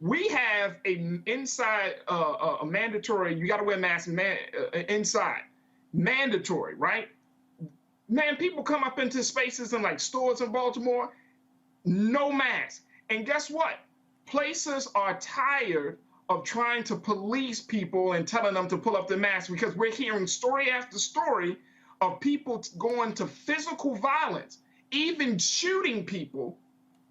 We have a mandatory, you got to wear a mask inside. Mandatory, right? Man, people come up into spaces in like stores in Baltimore, no mask. And guess what? Places are tired of trying to police people and telling them to pull up their masks, because we're hearing story after story of people going to physical violence, even shooting people,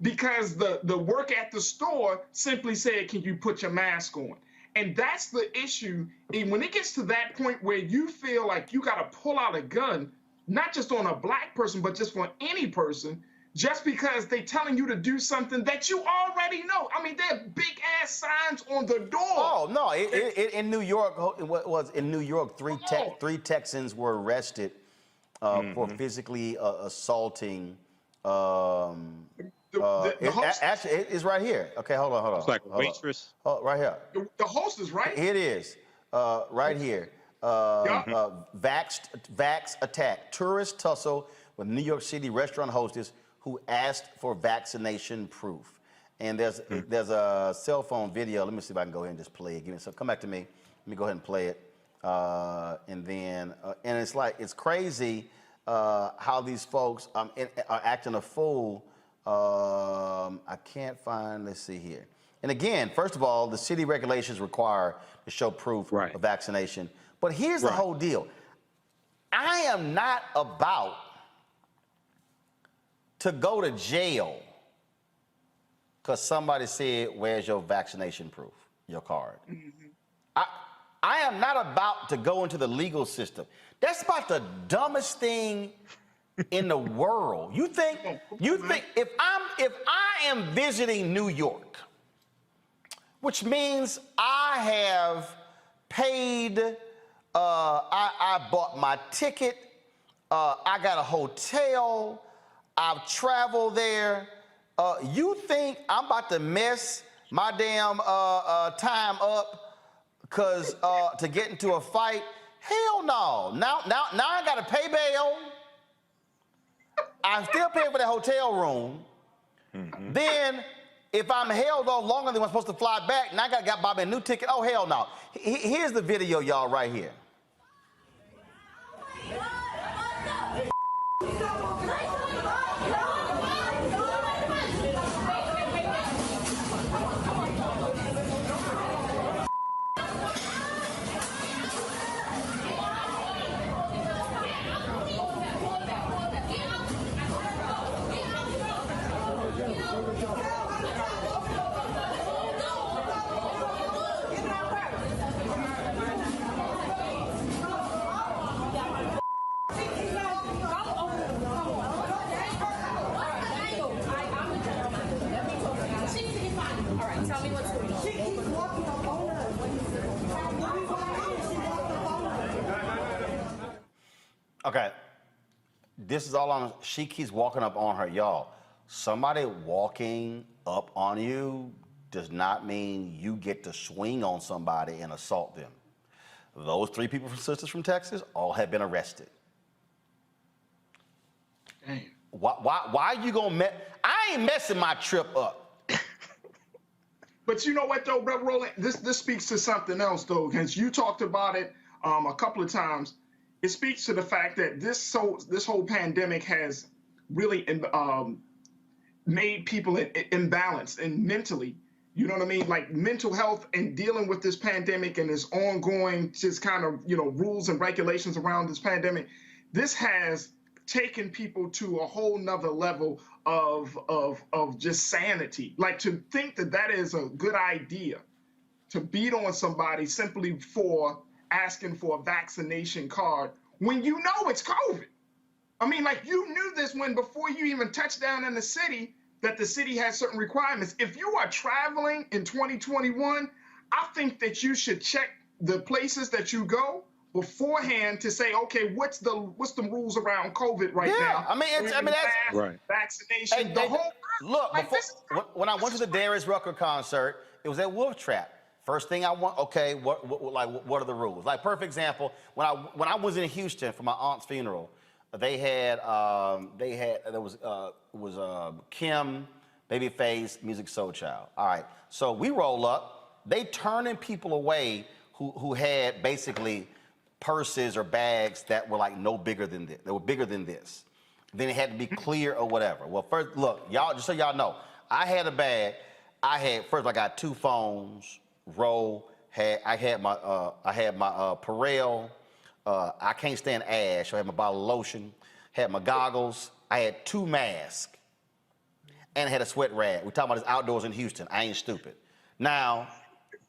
because the work at the store simply said, can you put your mask on? And that's the issue. And when it gets to that point where you feel like you got to pull out a gun, not just on a black person, but just for any person, just because they're telling you to do something that you already know. I mean, there are big ass signs on the door. Oh, no, in New York, in New York, three Texans were arrested for physically assaulting. Actually, it's right here. Okay, hold on. It's like a waitress. Oh, right here. The host is right. It is right here. Vax attack. Tourist tussle with New York City restaurant hostess who asked for vaccination proof. And there's a cell phone video. Let me see if I can go ahead and just play it. Give me some. Come back to me. Let me go ahead and play it. And then and it's crazy how these folks are acting a fool. I can't find. Let's see here. And again, first of all, the city regulations require to show proof of vaccination. But here's the whole deal. I am not about to go to jail because somebody said, where's your vaccination proof, your card? I am not about to go into the legal system. That's about the dumbest thing in the world. You think if I am visiting New York, which means I have paid, I bought my ticket, I got a hotel, I've traveled there. You think I'm about to mess my damn time up because to get into a fight? Hell no. Now I gotta pay bail. I'm still paying for the hotel room. Then if I'm held on longer than I'm supposed to fly back, now I gotta buy me a new ticket. Oh, hell no. Here's the video, y'all, right here. Okay, this is all on, she keeps walking up on her. Y'all, somebody walking up on you does not mean you get to swing on somebody and assault them. Those three sisters from Texas all have been arrested. Damn. Why are you gonna I ain't messing my trip up. But you know what though, Brother Roland, this speaks to something else though, because you talked about it a couple of times. It speaks to the fact that this whole pandemic has really made people imbalanced and mentally, you know what I mean? Like mental health and dealing with this pandemic and this ongoing just kind of, rules and regulations around this pandemic. This has taken people to a whole nother level of just sanity. Like to think that is a good idea to beat on somebody simply for asking for a vaccination card when you know it's COVID. I mean, like you knew this before you even touched down in the city, that the city has certain requirements. If you are traveling in 2021, I think that you should check the places that you go beforehand to say, okay, what's the rules around COVID right now? I mean, that's vaccination. Look, when I went to the Darius Rucker concert, it was at Wolf Trap. First thing I want, okay, what are the rules? Like, perfect example, when I was in Houston for my aunt's funeral, there was Kim Babyface, Music Soul Child. All right, so we roll up. They turning people away who had basically purses or bags that were like no bigger than this. They were bigger than this. Then it had to be clear or whatever. Well, first, look, y'all, just so y'all know, I had a bag. First I got 2 phones, roll. I had my Perel. I can't stand ash. I had my bottle of lotion. Had my goggles. I had 2 masks, and I had a sweat rag. We're talking about this outdoors in Houston. I ain't stupid. Now,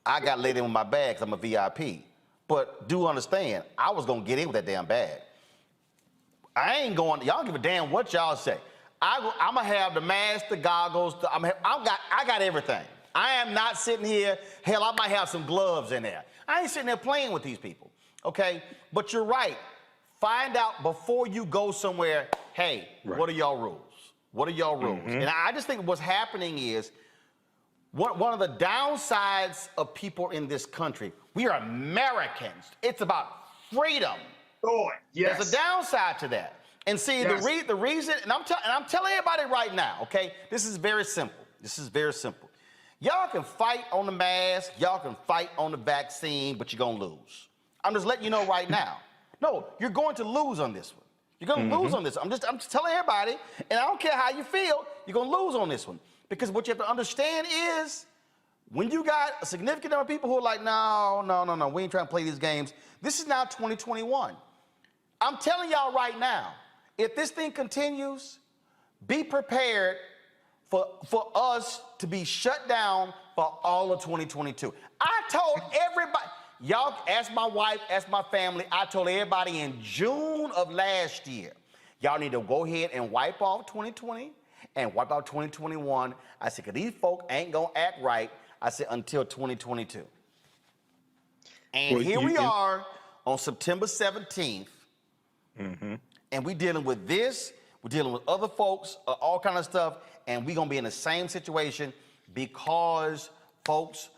I got laid in with my bag because I'm a VIP. But do understand, I was gonna get in with that damn bag. I ain't going. Y'all don't give a damn what y'all say. I'm gonna have the mask, the goggles. I got everything. I am not sitting here. Hell, I might have some gloves in there. I ain't sitting there playing with these people. Okay, but you're right. Find out before you go somewhere. Hey, right. What are y'all rules? What are y'all rules? And I just think what's happening is one of the downsides of people in this country. We are Americans. It's about freedom. Oh, yes. There's a downside to that. And see, yes. the reason, and I'm telling everybody right now, okay, this is very simple. This is very simple. Y'all can fight on the mask, y'all can fight on the vaccine, but you're gonna lose. I'm just letting you know right now. No, you're going to lose on this one. You're gonna lose on this. I'm just telling everybody, and I don't care how you feel, you're gonna lose on this one. Because what you have to understand is, when you got a significant number of people who are like, no, we ain't trying to play these games. This is now 2021. I'm telling y'all right now, if this thing continues, be prepared for us to be shut down for all of 2022. I told everybody, y'all, ask my wife, ask my family, I told everybody in June of last year, y'all need to go ahead and wipe off 2020 and wipe out 2021. I said, because these folk ain't gonna act right, I said, until 2022. And well, here we are on September 17th, and we dealing with this, we're dealing with other folks, all kind of stuff, and we're gonna be in the same situation because, folks,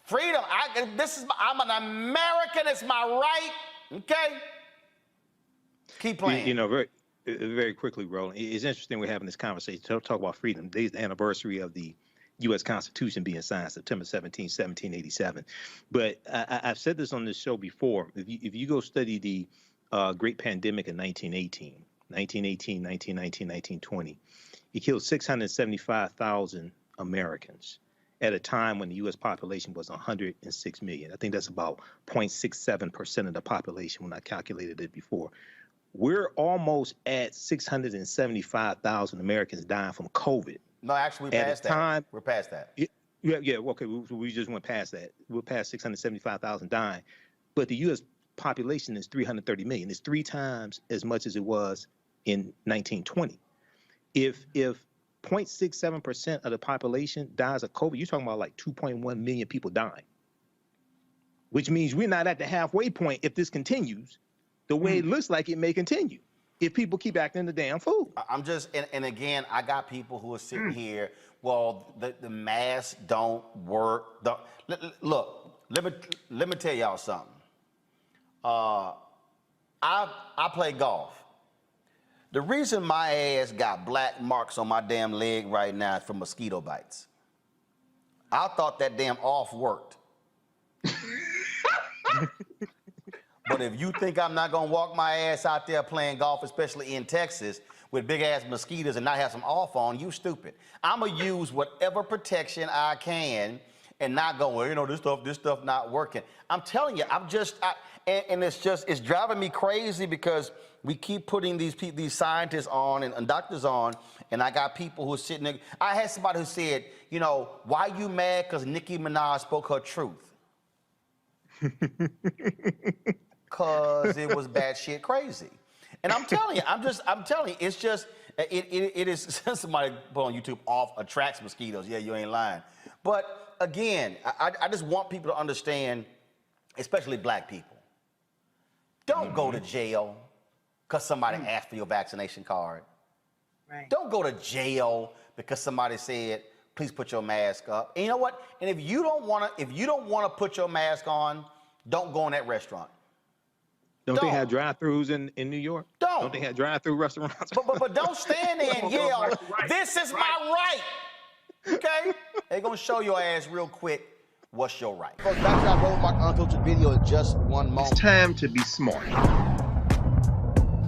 freedom, I'm an American, it's my right, okay? Keep playing. You know, very quickly, Roland, it's interesting we're having this conversation. Talk about freedom. Today's the anniversary of the U.S. Constitution being signed September 17, 1787. But I've said this on this show before. If you go study the Great Pandemic in 1918, 1919, 1920, it killed 675,000 Americans at a time when the U.S. population was 106 million. I think that's about 0.67% of the population when I calculated it before. We're almost at 675,000 Americans dying from COVID. No, actually, we're past that. We're past that. Yeah. Okay, we just went past that. We're past 675,000 dying, but the U.S. population is 330 million. It's 3 times as much as it was in 1920. If 0.67% of the population dies of COVID, you're talking about like 2.1 million people dying, which means we're not at the halfway point if this continues the way it looks like it may continue. If people keep acting the damn fool. I'm just, and again, I got people who are sitting here, well, the masks don't work. Look, let me tell y'all something. I play golf. The reason my ass got black marks on my damn leg right now is from mosquito bites. I thought that damn off worked. But if you think I'm not gonna walk my ass out there playing golf, especially in Texas, with big ass mosquitoes and not have some off on, you stupid. I'm gonna use whatever protection I can and not go, well, you know, this stuff not working. I'm telling you, and it's driving me crazy because we keep putting these scientists on and doctors on, and I got people who are sitting there. I had somebody who said, you know, why you mad because Nicki Minaj spoke her truth? Because it was batshit crazy. And I'm telling you, it's just, it is, somebody put on YouTube, off attracts mosquitoes. Yeah, you ain't lying. But again, I just want people to understand, especially black people, don't go to jail because somebody asked for your vaccination card. Right. Don't go to jail because somebody said, please put your mask up. And you know what? And if you don't want to put your mask on, don't go in that restaurant. Don't they have drive-thrus in New York? Don't they have drive-thru restaurants? But don't stand there and yell, this is my right. Okay? They're going to show your ass real quick what's your right. Folks, back to our Roland Martin Unfiltered video in just one moment. It's time to be smart.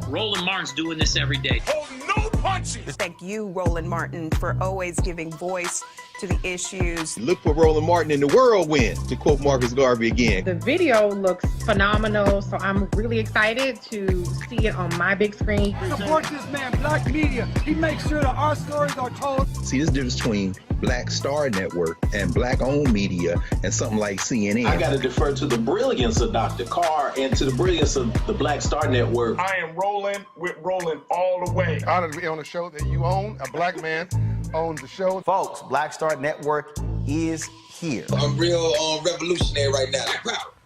Roland Martin's doing this every day. Oh, no punches! Thank you, Roland Martin, for always giving voice to the issues. Look for Roland Martin in the whirlwind, to quote Marcus Garvey again. The video looks phenomenal, so I'm really excited to see it on my big screen. Support this man, Black Media. He makes sure that our stories are told. See, this difference between Black Star Network and Black-owned media and something like CNN. I got to defer to the brilliance of Dr. Carr and to the brilliance of the Black Star Network. I am rolling with Roland all the way. Honored to be on a show that you own. A black man owns the show. Folks, Black Star Network is here. I'm real revolutionary right now.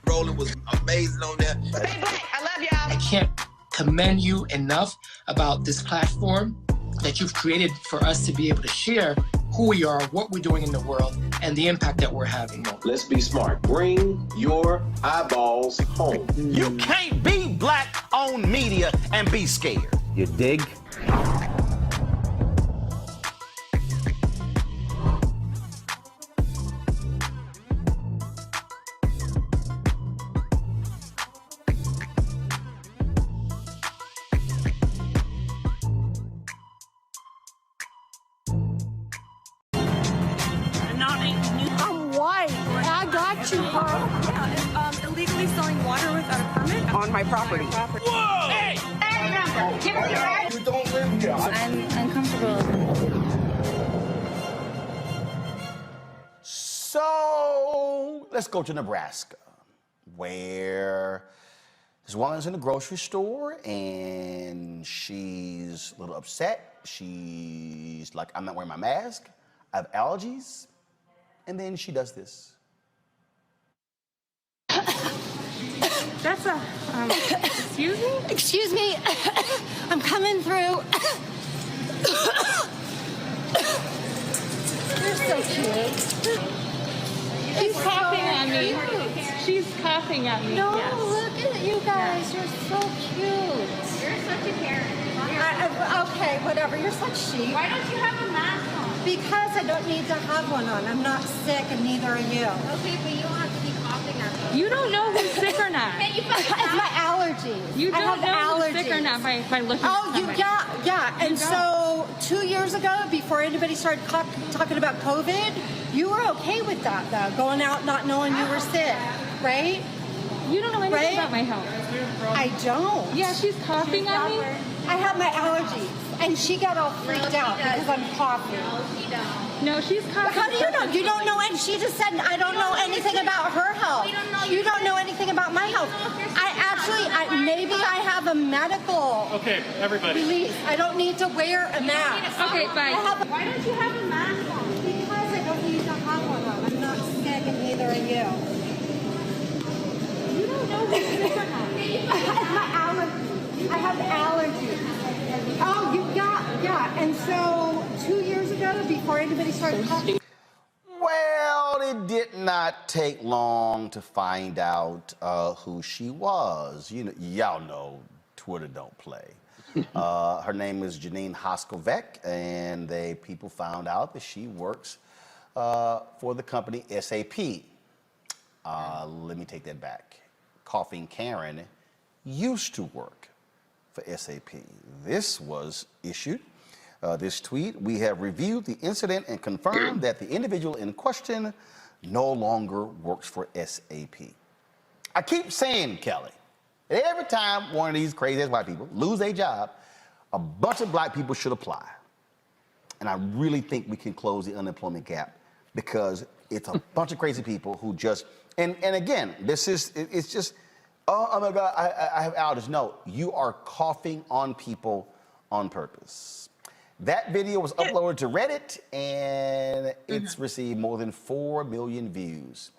Roland was amazing on there. Stay black. I love y'all. I can't commend you enough about this platform that you've created for us to be able to share who we are, what we're doing in the world, and the impact that we're having. Let's be smart. Bring your eyeballs home. You can't be Black-owned media and be scared. You dig? I'm white. I got you, huh? Yeah, illegally selling water without a permit on my property. Whoa! Hey! You don't live here. I'm uncomfortable. So let's go to Nebraska, where this woman's in the grocery store and she's a little upset. She's like, I'm not wearing my mask. I have allergies. And then she does this. That's a, excuse me? Excuse me. I'm coming through. You're so cute. She's coughing at me. She's coughing at me. No, yes. look at you guys. You're so cute. You're such a Karen. Okay, whatever. You're such sheep. Why don't you have a mask on? Because I don't need to have one on. I'm not sick, and neither are you. Okay, but you don't have to be coughing at me. You don't know who's sick or not. It's my allergies. You I don't have know allergies. who's sick or not by looking Oh, at you, somebody. yeah. And so 2 years ago, before anybody started talking about COVID, you were okay with that, though, going out not knowing you were sick, right? You don't know anything about my health. I don't. Yeah, she's coughing at me. I have my allergies, and she got all freaked out because I'm coughing. No, she's coughing. How do you know? You don't know, and she just said, I don't know anything about her health. You don't know anything about my health. Maybe I have a medical release. I don't need to wear a mask. Okay, fine. Why don't you have a mask on? Because I don't need to have one on. I'm not sick, and neither are you. You don't know who's sick or not. I have allergies. Oh, yeah. And so 2 years ago, before anybody started talking. Well, it did not take long to find out who she was. Y'all know Twitter don't play. Her name is Janine Hoskovec, and people found out that she works for the company SAP. Let me take that back. Coughing Karen used to work for SAP. This was issued. This tweet, we have reviewed the incident and confirmed that the individual in question no longer works for SAP. I keep saying, Kelly, every time one of these crazy-ass white people lose their job, a bunch of black people should apply. And I really think we can close the unemployment gap because it's a bunch of crazy people who just, and again, it's just, oh my God, I have allergies. No, you are coughing on people on purpose. That video was uploaded to Reddit, and it's received more than 4 million views.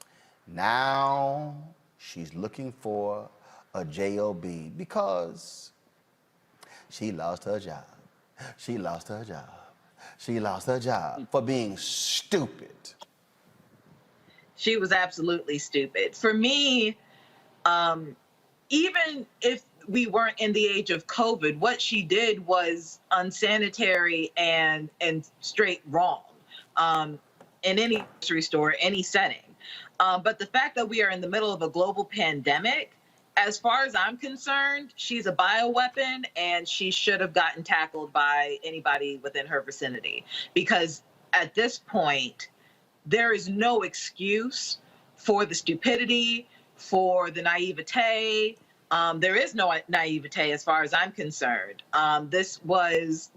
Now she's looking for a job because she lost her job. She lost her job. She lost her job for being stupid. She was absolutely stupid. For me, even if we weren't in the age of COVID, what she did was unsanitary and straight wrong. in any grocery store, any setting. But the fact that we are in the middle of a global pandemic, as far as I'm concerned, she's a bioweapon and she should have gotten tackled by anybody within her vicinity. Because at this point, there is no excuse for the stupidity, for the naivete. There is no naivete as far as I'm concerned. This was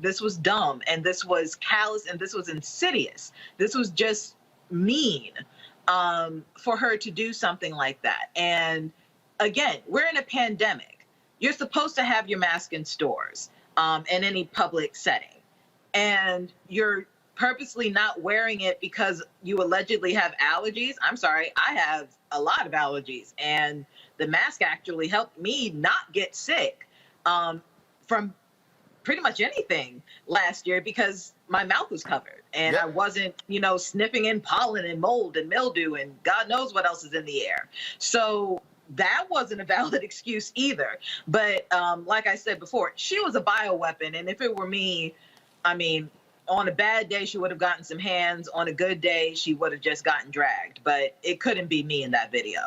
dumb, and this was callous, and this was insidious. This was just mean for her to do something like that. And again, we're in a pandemic. You're supposed to have your mask in stores, in any public setting, and you're purposely not wearing it because you allegedly have allergies. I'm sorry, I have a lot of allergies, and the mask actually helped me not get sick from pretty much anything last year because my mouth was covered and I wasn't, sniffing in pollen and mold and mildew and God knows what else is in the air. So that wasn't a valid excuse either. But like I said before, she was a bioweapon. And if it were me, I mean, on a bad day, she would have gotten some hands. On a good day, she would have just gotten dragged. But it couldn't be me in that video.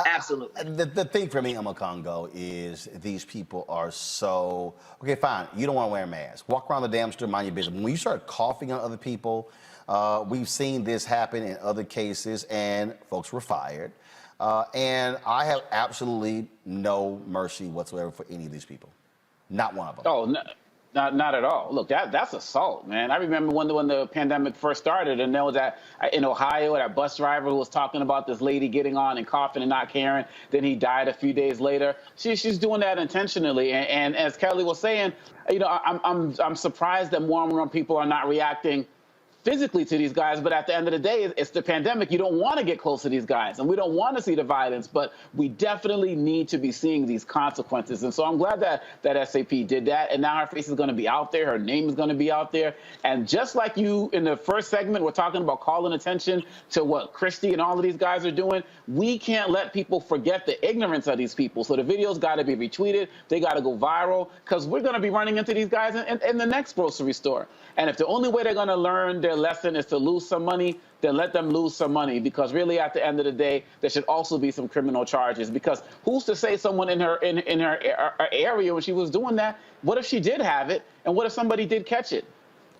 Absolutely. The thing for me, Emma Congo, is these people are so, okay, fine, you don't want to wear a mask. Walk around the damn store, mind your business. When you start coughing on other people, we've seen this happen in other cases, and folks were fired. And I have absolutely no mercy whatsoever for any of these people. Not one of them. Oh, no. Not at all. Look, that's assault, man. I remember when the pandemic first started, and there was that in Ohio, that bus driver who was talking about this lady getting on and coughing and not caring. Then he died a few days later. She's doing that intentionally. And as Kelly was saying, I'm surprised that more and more people are not reacting physically to these guys, but at the end of the day, it's the pandemic. You don't want to get close to these guys, and we don't want to see the violence, but we definitely need to be seeing these consequences. And so I'm glad that SAP did that, and now her face is going to be out there, her name is going to be out there. And just like you in the first segment, we're talking about calling attention to what Christie and all of these guys are doing. We can't let people forget the ignorance of these people. So the videos got to be retweeted. They got to go viral, because we're going to be running into these guys in the next grocery store. And if the only way they're going to learn their lesson is to lose some money, then let them lose some money, because really at the end of the day, there should also be some criminal charges, because who's to say someone in her area when she was doing that, what if she did have it, and what if somebody did catch it?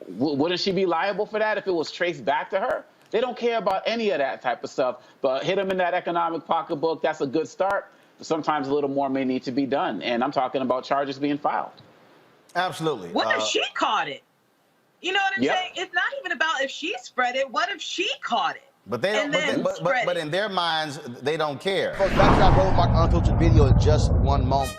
Wouldn't she be liable for that if it was traced back to her? They don't care about any of that type of stuff, but hit them in that economic pocketbook, that's a good start. But sometimes a little more may need to be done, and I'm talking about charges being filed. Absolutely. What if she caught it? You know what I'm saying? It's not even about if she spread it. What if she caught it? But they don't. But in their minds, they don't care. Folks, back to that Roland Martin Unfiltered video in just one moment.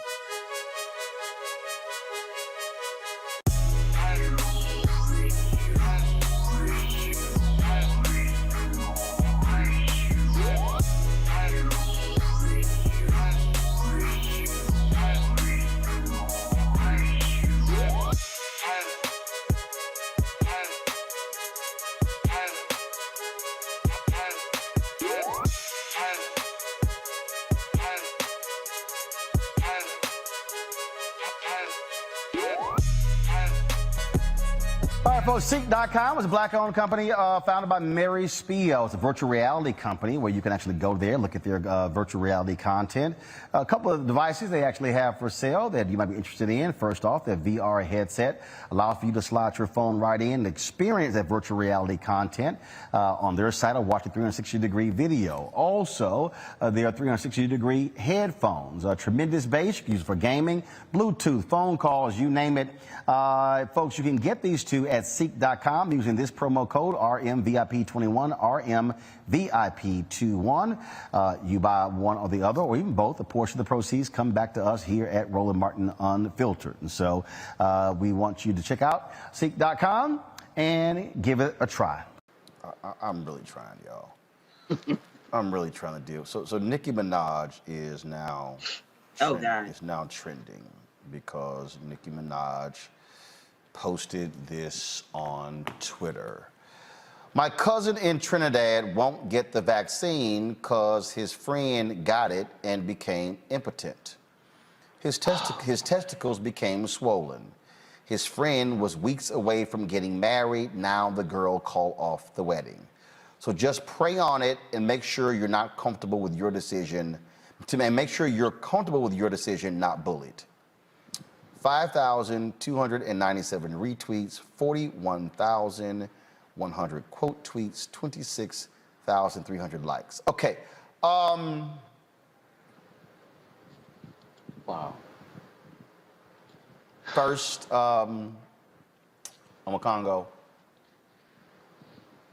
All right, folks, Seek.com is a black-owned company founded by Mary Spio. It's a virtual reality company where you can actually go there, look at their virtual reality content. A couple of devices they actually have for sale that you might be interested in. First off, their VR headset allows for you to slide your phone right in and experience that virtual reality content on their site or watch a 360-degree video. Also, there are 360-degree headphones, tremendous bass, you can use it for gaming, Bluetooth, phone calls, you name it. Folks, you can get these two at Seek.com using this promo code RMVIP21, RMVIP21. You buy one or the other, or even both, a portion of the proceeds come back to us here at Roland Martin Unfiltered. And so we want you to check out Seek.com and give it a try. I'm really trying, y'all. I'm really trying to deal. So Nicki Minaj is now trending because Nicki Minaj posted this on Twitter. My cousin in Trinidad won't get the vaccine because his friend got it and became impotent. His testicles became swollen. His friend was weeks away from getting married. Now the girl called off the wedding. So just pray on it and make sure you're not comfortable with your decision. Make sure you're comfortable with your decision, not bullied. 5,297 retweets, 41,100 quote tweets, 26,300 likes. Okay. Wow. First, I'm a Congo.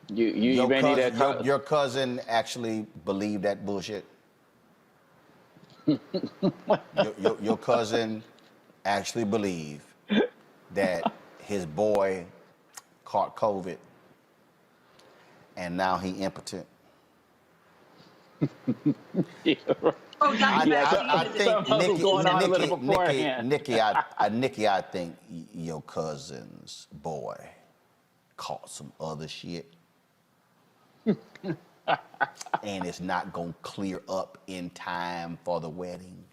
You may need a your cousin actually believed that bullshit. your cousin actually believed that his boy caught COVID and now he impotent. Oh, I think Nicki, I think your cousin's boy caught some other shit. And it's not gonna clear up in time for the wedding.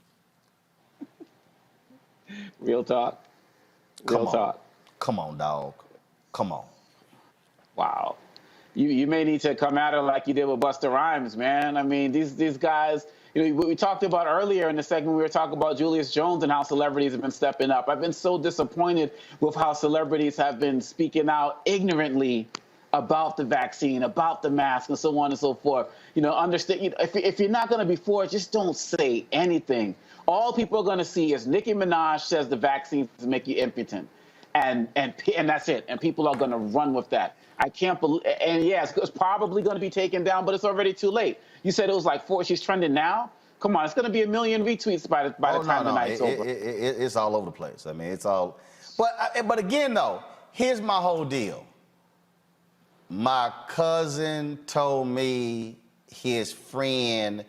Real talk. Real talk. Come on, dog. Come on. Wow. You may need to come at her like you did with Busta Rhymes, man. I mean, these guys, we talked about earlier in the segment, we were talking about Julius Jones and how celebrities have been stepping up. I've been so disappointed with how celebrities have been speaking out ignorantly about the vaccine, about the mask, and so on and so forth. Understand, if you're not going to be for it, just don't say anything. All people are going to see is Nicki Minaj says the vaccines make you impotent. And that's it. And people are going to run with that. I can't believe, and yes, it's probably going to be taken down, but it's already too late. You said it was like 4, she's trending now? Come on, it's going to be 1 million retweets by the time the night's over. It's all over the place. I mean, it's all, but again though, here's my whole deal. My cousin told me his friend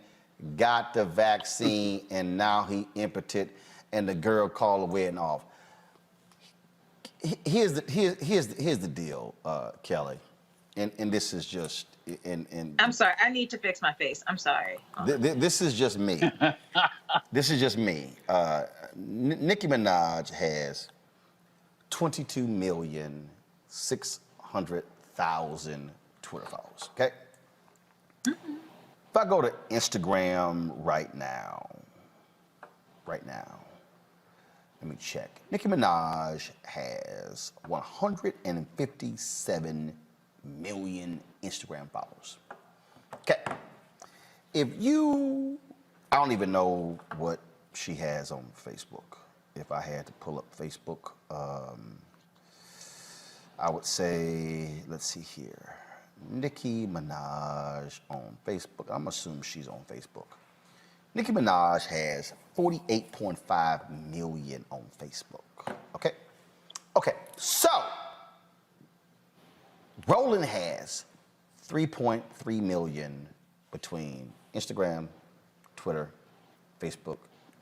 got the vaccine and now he impotent and the girl called the wedding off. Here's the deal, Kelly, and this is just I'm sorry, I need to fix my face. I'm sorry. This is just me. This is just me. Nicki Minaj has 22,600,000 Twitter followers. Okay. Mm-hmm. If I go to Instagram right now. Let me check. Nicki Minaj has 157 million Instagram followers. Okay. I don't even know what she has on Facebook. If I had to pull up Facebook, I would say, let's see here. Nicki Minaj on Facebook. I'm assuming she's on Facebook. Nicki Minaj has 48.5 million on Facebook. Okay? Okay, so Roland has 3.3 million between Instagram, Twitter, Facebook,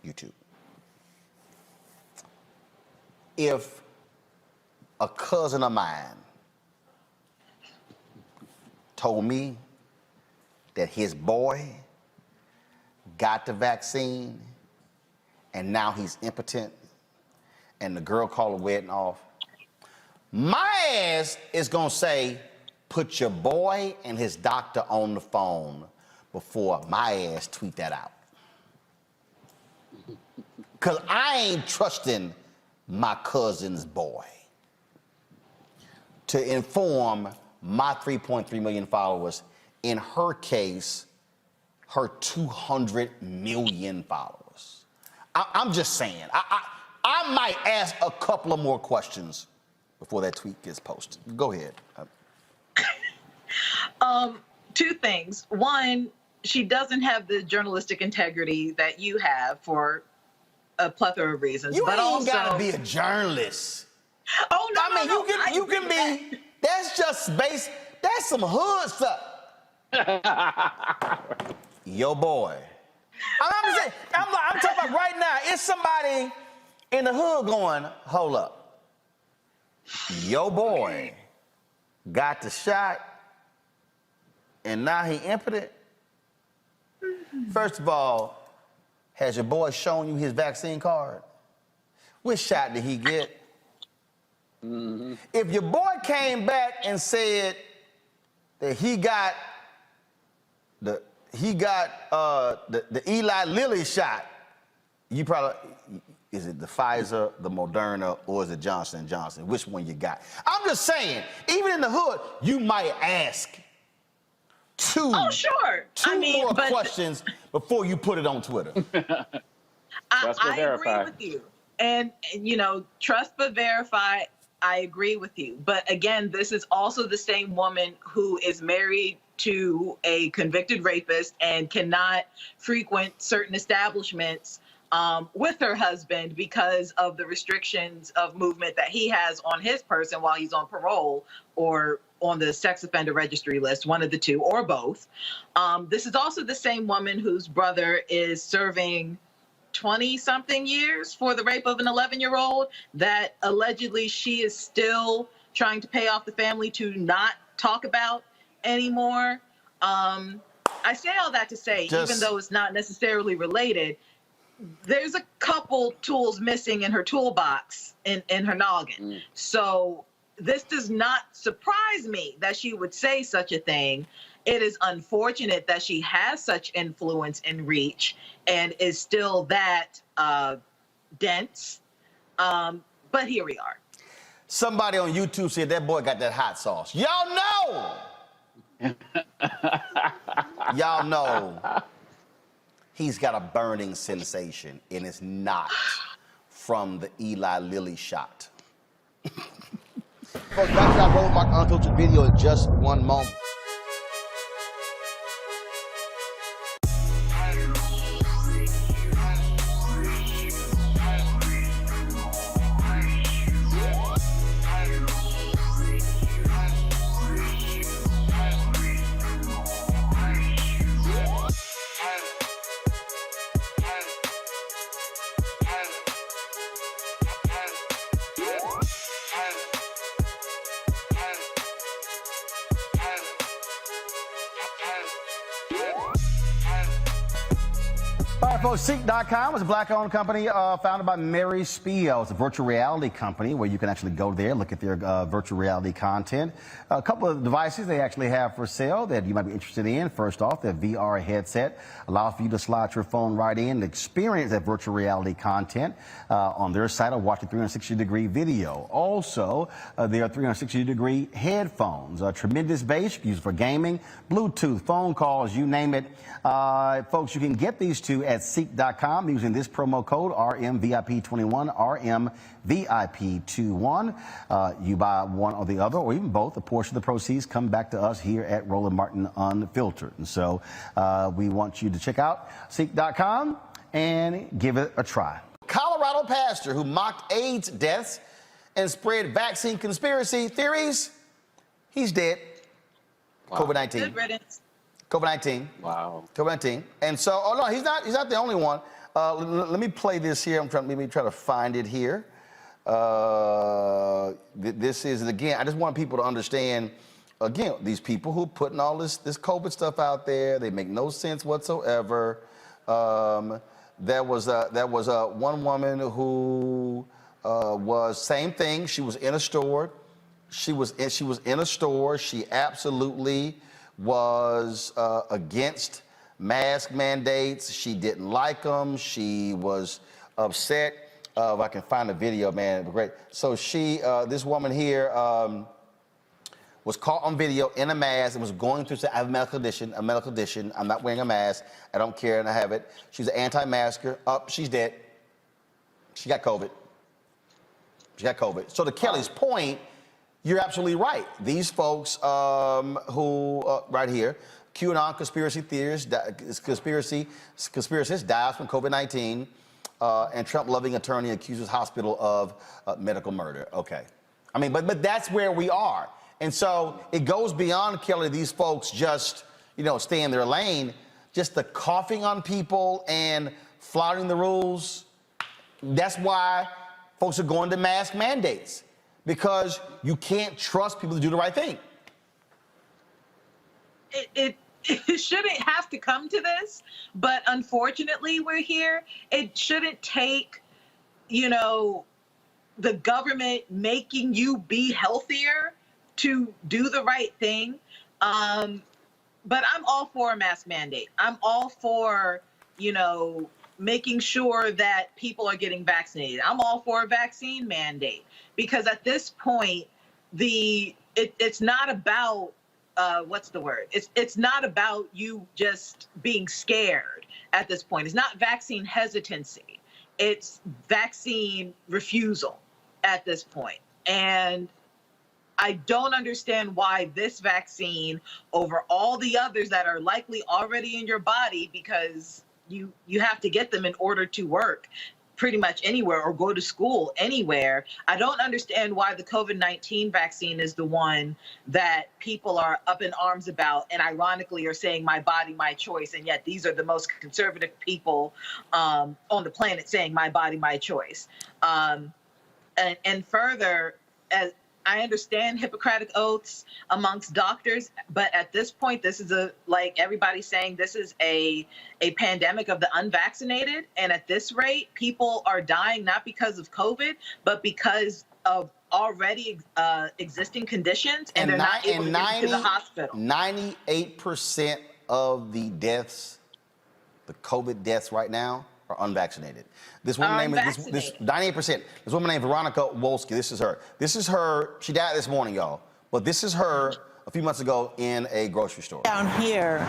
YouTube. If a cousin of mine told me that his boy got the vaccine and now he's impotent and the girl called the wedding off, my ass is gonna say, put your boy and his doctor on the phone before my ass tweet that out. Cause I ain't trusting my cousin's boy to inform my 3.3 million followers, in her case, her 200 million followers. I'm just saying, I might ask a couple of more questions before that tweet gets posted. Go ahead. 2 things. One, she doesn't have the journalistic integrity that you have for a plethora of reasons. You but ain't also gotta be a journalist. Oh no! I mean, you can be. That's just base. That's some hood stuff. Yo, boy. I'm saying. I'm talking about right now. It's somebody in the hood going, hold up. Yo, boy got the shot, and now he impotent. First of all, has your boy shown you his vaccine card? Which shot did he get? Mm-hmm. If your boy came back and said that he got the Eli Lilly shot, you probably, is it the Pfizer, the Moderna, or is it Johnson & Johnson? Which one you got? I'm just saying, even in the hood, you might ask two more questions before you put it on Twitter. I agree with you. And, you know, trust but verify, I agree with you. But again, this is also the same woman who is married to a convicted rapist and cannot frequent certain establishments with her husband because of the restrictions of movement that he has on his person while he's on parole or on the sex offender registry list, one of the two or both. This is also the same woman whose brother is serving 20-something years for the rape of an 11-year-old that allegedly she is still trying to pay off the family to not talk about anymore. I say all that to say, even though it's not necessarily related, there's a couple tools missing in her toolbox in her noggin. So this does not surprise me that she would say such a thing. It is unfortunate that she has such influence and reach and is still that dense. But here we are. Somebody on YouTube said that boy got that hot sauce. Y'all know. Y'all know he's got a burning sensation, and it's not from the Eli Lilly shot. Folks, back to our Roland Martin Unfiltered video in just one moment. All right, folks, Seek.com is a black-owned company founded by Mary Spiel. It's a virtual reality company where you can actually go there, look at their virtual reality content. A couple of devices they actually have for sale that you might be interested in. First off, their VR headset allows for you to slide your phone right in and experience that virtual reality content on their site or watch a 360-degree video. Also, their 360-degree headphones, tremendous bass, you can use it for gaming, Bluetooth, phone calls, you name it. Folks, you can get these two at Seek.com using this promo code RMVIP21, RMVIP21. You buy one or the other, or even both, a portion of the proceeds come back to us here at Roland Martin Unfiltered. And so we want you to check out Seek.com and give it a try. Colorado pastor who mocked AIDS deaths and spread vaccine conspiracy theories, he's dead. Wow. COVID-19. Good riddance. COVID-19. Wow. COVID-19. And so, oh no, he's not the only one. Let me play this here. Let me try to find it here. This is, again, I just want people to understand, again, these people who are putting all this COVID stuff out there, they make no sense whatsoever. There was one woman who was, same thing, she was in a store. She was in a store. She absolutely was against mask mandates. She didn't like them. She was upset. If I can find the video, man, it'd be great. So she, this woman here, was caught on video in a mask and was going through, I have a medical condition. I'm not wearing a mask. I don't care, and I have it. She's an anti-masker. She's dead. She got COVID. She got COVID. So to Kelly's point, you're absolutely right. These folks who, right here, QAnon conspiracy theorists, conspiracists dies from COVID-19, and Trump-loving attorney accuses hospital of medical murder. Okay. I mean, but that's where we are. And so it goes beyond, Kelly, these folks just, stay in their lane. Just the coughing on people and flouting the rules. That's why folks are going to mask mandates. Because you can't trust people to do the right thing. It shouldn't have to come to this, but unfortunately we're here. It shouldn't take, the government making you be healthier to do the right thing. But I'm all for a mask mandate. I'm all for, making sure that people are getting vaccinated. I'm all for a vaccine mandate, because at this point, it's not about It's not about you just being scared at this point. It's not vaccine hesitancy. It's vaccine refusal at this point. And I don't understand why this vaccine over all the others that are likely already in your body, because you have to get them in order to work pretty much anywhere or go to school anywhere. I don't understand why the COVID-19 vaccine is the one that people are up in arms about and ironically are saying my body, my choice. And yet these are the most conservative people on the planet saying my body, my choice. And further, as I understand Hippocratic oaths amongst doctors, but at this point, this is like everybody's saying, this is a pandemic of the unvaccinated. And at this rate, people are dying not because of COVID, but because of already existing conditions, and they're not able to get to the hospital. 98% of the deaths, the COVID deaths right now, are unvaccinated. This woman named 98%. This woman named Veronica Walsh. This is her. She died this morning, y'all. But this is her a few months ago in a grocery store. Down here,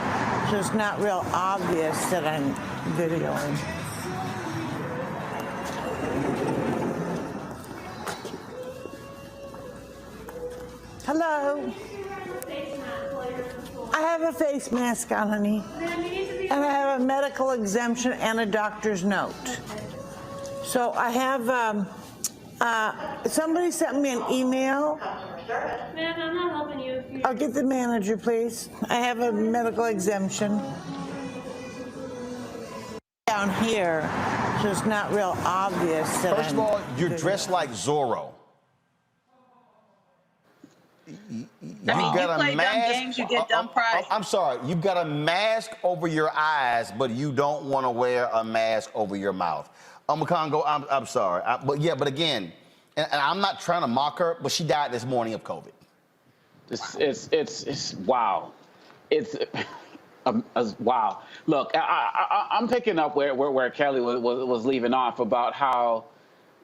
so it's not real obvious that I'm videoing. Hello. I have a face mask on, honey. And I have a medical exemption and a doctor's note. So I have, somebody sent me an email. Ma'am, I'm not helping you. I'll get the manager, please. I have a medical exemption. Down here, so it's not real obvious that First of all, you're dressed like Zorro. You play dumb games, you get dumb prizes. I'm sorry, you've got a mask over your eyes, but you don't want to wear a mask over your mouth. Congo, I'm sorry, but again, and I'm not trying to mock her, but she died this morning of COVID. It's wow, it's wow. Look, I'm picking up where Kelly was leaving off about how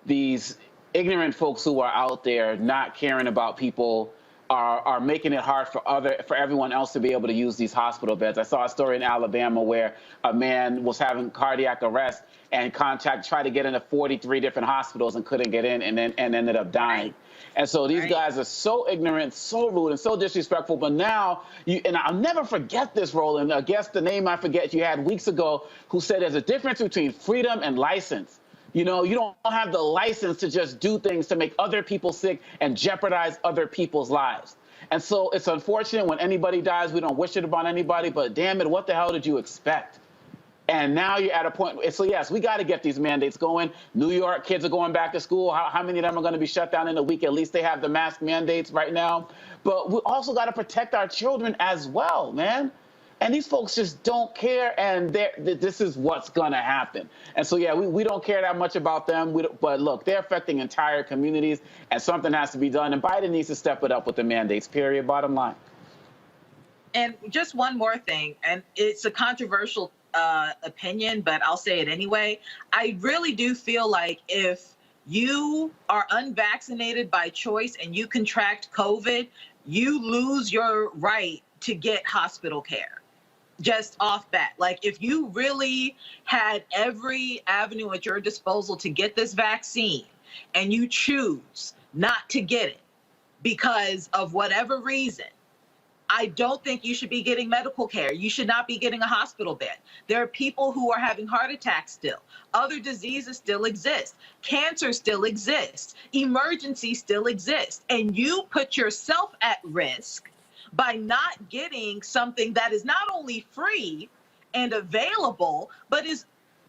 these ignorant folks who are out there not caring about people are making it hard for everyone else to be able to use these hospital beds. I saw a story in Alabama where a man was having cardiac arrest and tried to get into 43 different hospitals and couldn't get in, and ended up dying. And so these guys are so ignorant, so rude, and so disrespectful. But now, and I'll never forget this, Roland. I guess the name I forget you had weeks ago, who said there's a difference between freedom and license. You don't have the license to just do things to make other people sick and jeopardize other people's lives. And so it's unfortunate when anybody dies. We don't wish it upon anybody, but damn it, what the hell did you expect? And now you're at a point. So yes, we got to get these mandates going. New York kids are going back to school. How many of them are going to be shut down in a week? At least they have the mask mandates right now. But we also got to protect our children as well, man. And these folks just don't care, and this is what's going to happen. And so, yeah, we don't care that much about them. But look, they're affecting entire communities, and something has to be done. And Biden needs to step it up with the mandates, period, bottom line. And just one more thing, and it's a controversial opinion, but I'll say it anyway. I really do feel like if you are unvaccinated by choice and you contract COVID, you lose your right to get hospital care. Just off bat. Like, if you really had every avenue at your disposal to get this vaccine and you choose not to get it because of whatever reason, I don't think you should be getting medical care. You should not be getting a hospital bed. There are people who are having heart attacks still. Other diseases still exist. Cancer still exists. Emergencies still exist. And you put yourself at risk by not getting something that is not only free and available, but is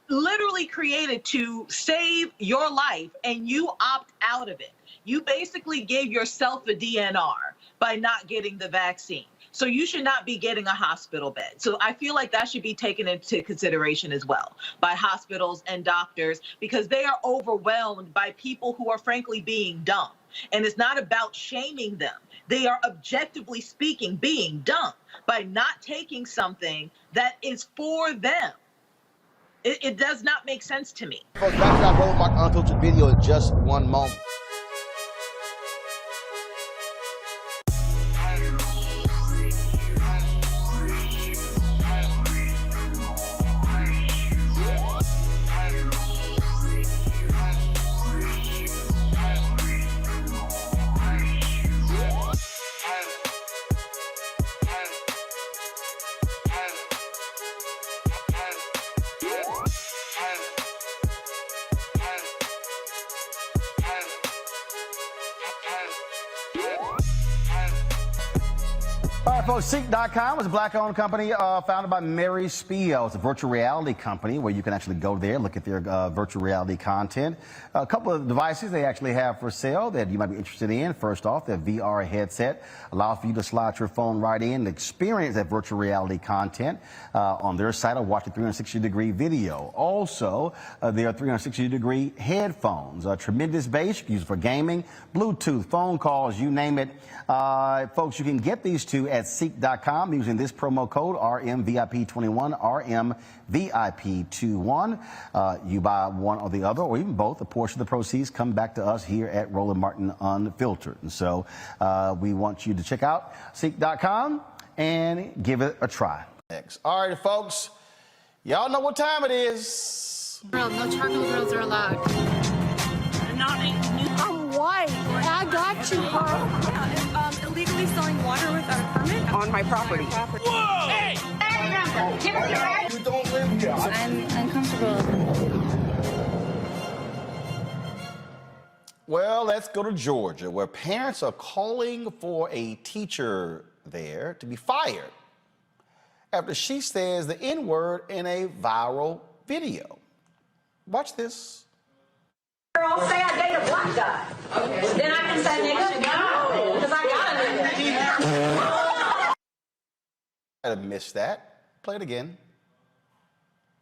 literally created to save your life, and you opt out of it. You basically gave yourself a DNR by not getting the vaccine. So you should not be getting a hospital bed. So I feel like that should be taken into consideration as well by hospitals and doctors, because they are overwhelmed by people who are frankly being dumb. And it's not about shaming them. They are objectively speaking being dumb by not taking something that is for them. It does not make sense to me. Folks, back to that Roll Mark Unfiltered video in just one moment. All right, folks, Seek.com is a black-owned company founded by Mary Spiel. It's a virtual reality company where you can actually go there, look at their virtual reality content. A couple of devices they actually have for sale that you might be interested in. First off, their VR headset allows for you to slide your phone right in and experience that virtual reality content on their site or watch a 360-degree video. Also, there are 360-degree headphones, tremendous bass, used for gaming, Bluetooth, phone calls, you name it. Folks, you can get these two at Seek.com using this promo code RMVIP21, RMVIP21. You buy one or the other, or even both. A portion of the proceeds come back to us here at Roland Martin Unfiltered. And so we want you to check out Seek.com and give it a try. Next. All right, folks, y'all know what time it is. Girl, no charcoal girls are allowed. I'm white. I got you, Carl. Illegally selling water without a permit On my property. Whoa! Hey! You don't live here. I'm uncomfortable. Well, let's go to Georgia, where parents are calling for a teacher there to be fired after she says the N-word in a viral video. Watch this. Girl, say I date a black guy. Okay. Then I can say nigga. No. Because I got a nigga. I missed that. Play it again.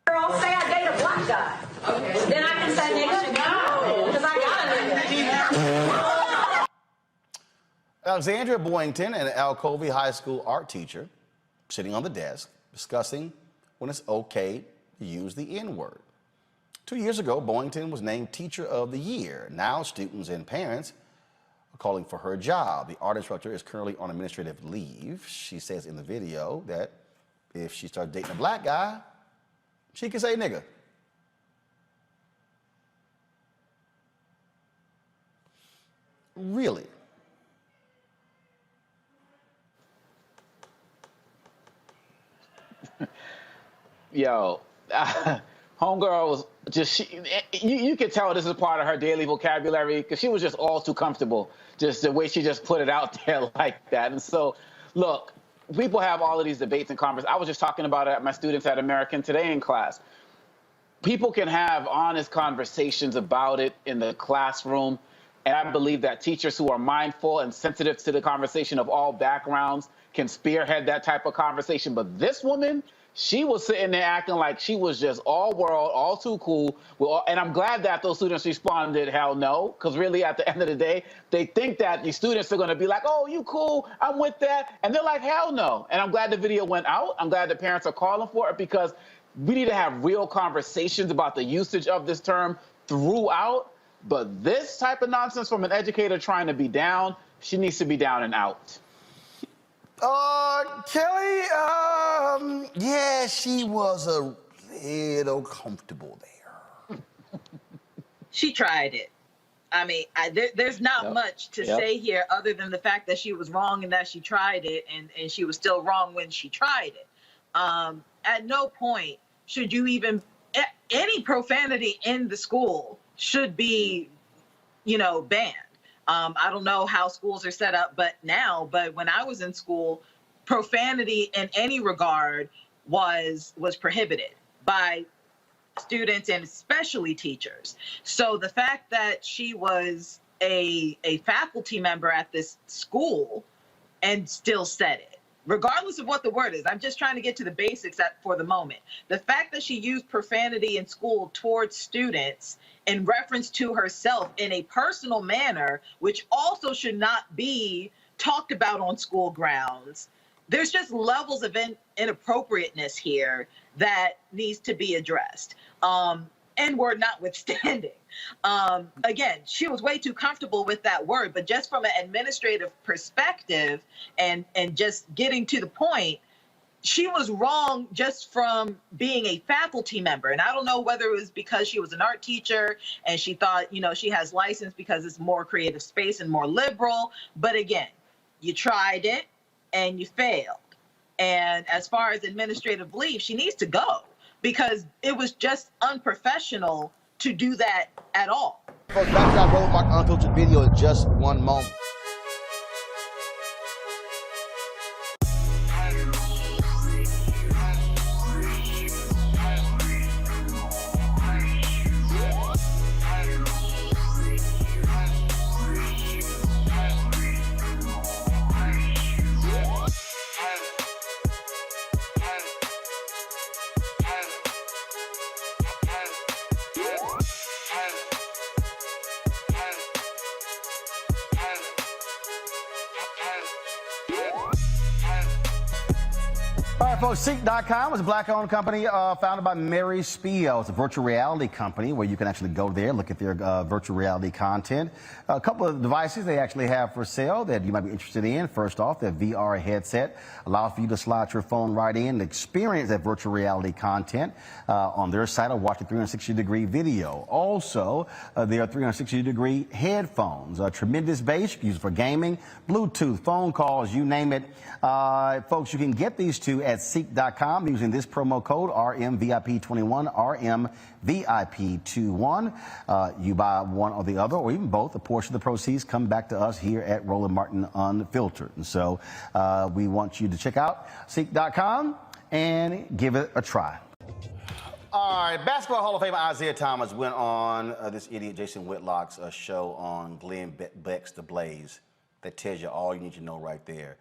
Girl, say I date a black guy. Okay. Then I can say nigga. No. Because I got a nigga. Alexandria Boynton, an Alcovey High School art teacher, sitting on the desk discussing when it's okay to use the N-word. 2 years ago, Boynton was named Teacher of the Year. Now students and parents are calling for her job. The art instructor is currently on administrative leave. She says in the video that if she starts dating a black guy, she can say nigga. Really? Yo, homegirl was just, you could tell this is part of her daily vocabulary because she was just all too comfortable, just the way she just put it out there like that. And so, look, people have all of these debates and conversations. I was just talking about it at my students at American Today in class. People can have honest conversations about it in the classroom, and I believe that teachers who are mindful and sensitive to the conversation of all backgrounds can spearhead that type of conversation. But this woman, she was sitting there acting like she was just all world, all too cool. And I'm glad that those students responded, hell no, because really at the end of the day, they think that the students are going to be like, oh, you cool, I'm with that. And they're like, hell no. And I'm glad the video went out. I'm glad the parents are calling for it because we need to have real conversations about the usage of this term throughout. But this type of nonsense from an educator trying to be down, she needs to be down and out. Kelly, yeah, she was a little comfortable there. She tried it. I mean, there's not much to say here other than the fact that she was wrong and that she tried it, and she was still wrong when she tried it. At no point should you even, any profanity in the school should be, banned. I don't know how schools are set up, but when I was in school, profanity in any regard was prohibited by students and especially teachers. So the fact that she was a faculty member at this school and still said it regardless of what the word is. I'm just trying to get to the basics for the moment. The fact that she used profanity in school towards students in reference to herself in a personal manner, which also should not be talked about on school grounds. There's just levels of inappropriateness here that needs to be addressed. N-word notwithstanding. Again, she was way too comfortable with that word, but just from an administrative perspective and just getting to the point, she was wrong just from being a faculty member. And I don't know whether it was because she was an art teacher and she thought, you know, she has license because it's more creative space and more liberal. But again, you tried it and you failed. And as far as administrative leave, she needs to go because it was just unprofessional to do that at all. Folks, back to our Roland Martin Unfiltered video in just one moment. All right, folks, Seek.com is a black-owned company founded by Mary Spiel. It's a virtual reality company where you can actually go there, look at their virtual reality content. A couple of devices they actually have for sale that you might be interested in. First off, their VR headset allows for you to slide your phone right in and experience that virtual reality content on their site or watch a 360-degree video. Also, their 360-degree headphones, tremendous bass, you can use it for gaming, Bluetooth, phone calls, you name it. Folks, you can get these two at Seek.com using this promo code RMVIP21, RMVIP21. You buy one or the other, or even both, a portion of the proceeds come back to us here at Roland Martin Unfiltered. And so we want you to check out Seek.com and give it a try. All right, Basketball Hall of Famer Isaiah Thomas went on this idiot Jason Whitlock's show on Glenn Beck's The Blaze. That tells you all you need to know right there.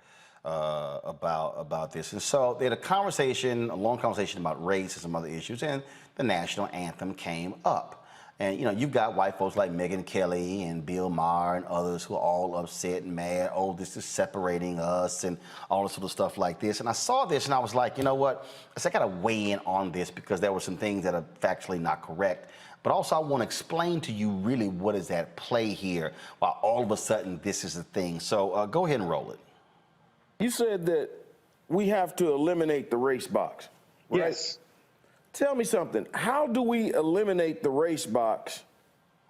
About this. And so they had a long conversation about race and some other issues, and the national anthem came up. And, you know, you've got white folks like Megyn Kelly and Bill Maher and others who are all upset and mad. Oh, this is separating us and all this sort of stuff like this. And I saw this and I was like, you know what? I got to weigh in on this because there were some things that are factually not correct. But also I want to explain to you really what is at play here while all of a sudden this is the thing. So go ahead and roll it. You said that we have to eliminate the race box, right? Yes. Tell me something. How do we eliminate the race box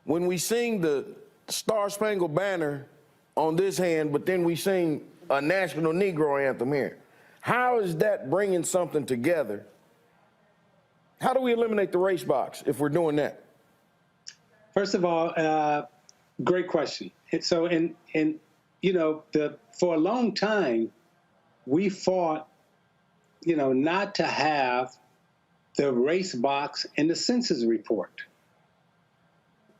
when we sing the Star Spangled Banner on this hand, but then we sing a national Negro anthem here? How is that bringing something together? How do we eliminate the race box if we're doing that? First of all, great question. So, you know, for a long time, we fought, you know, not to have the race box in the census report,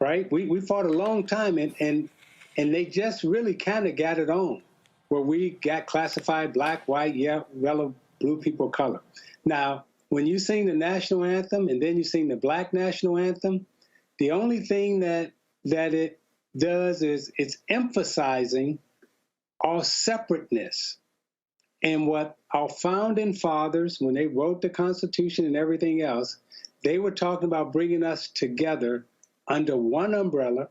right? We fought a long time, and they just really kind of got it on, where we got classified black, white, yellow, blue, people of color. Now, when you sing the national anthem and then you sing the black national anthem, the only thing that it does is it's emphasizing our separateness. And what our founding fathers, when they wrote the Constitution and everything else, they were talking about bringing us together under one umbrella,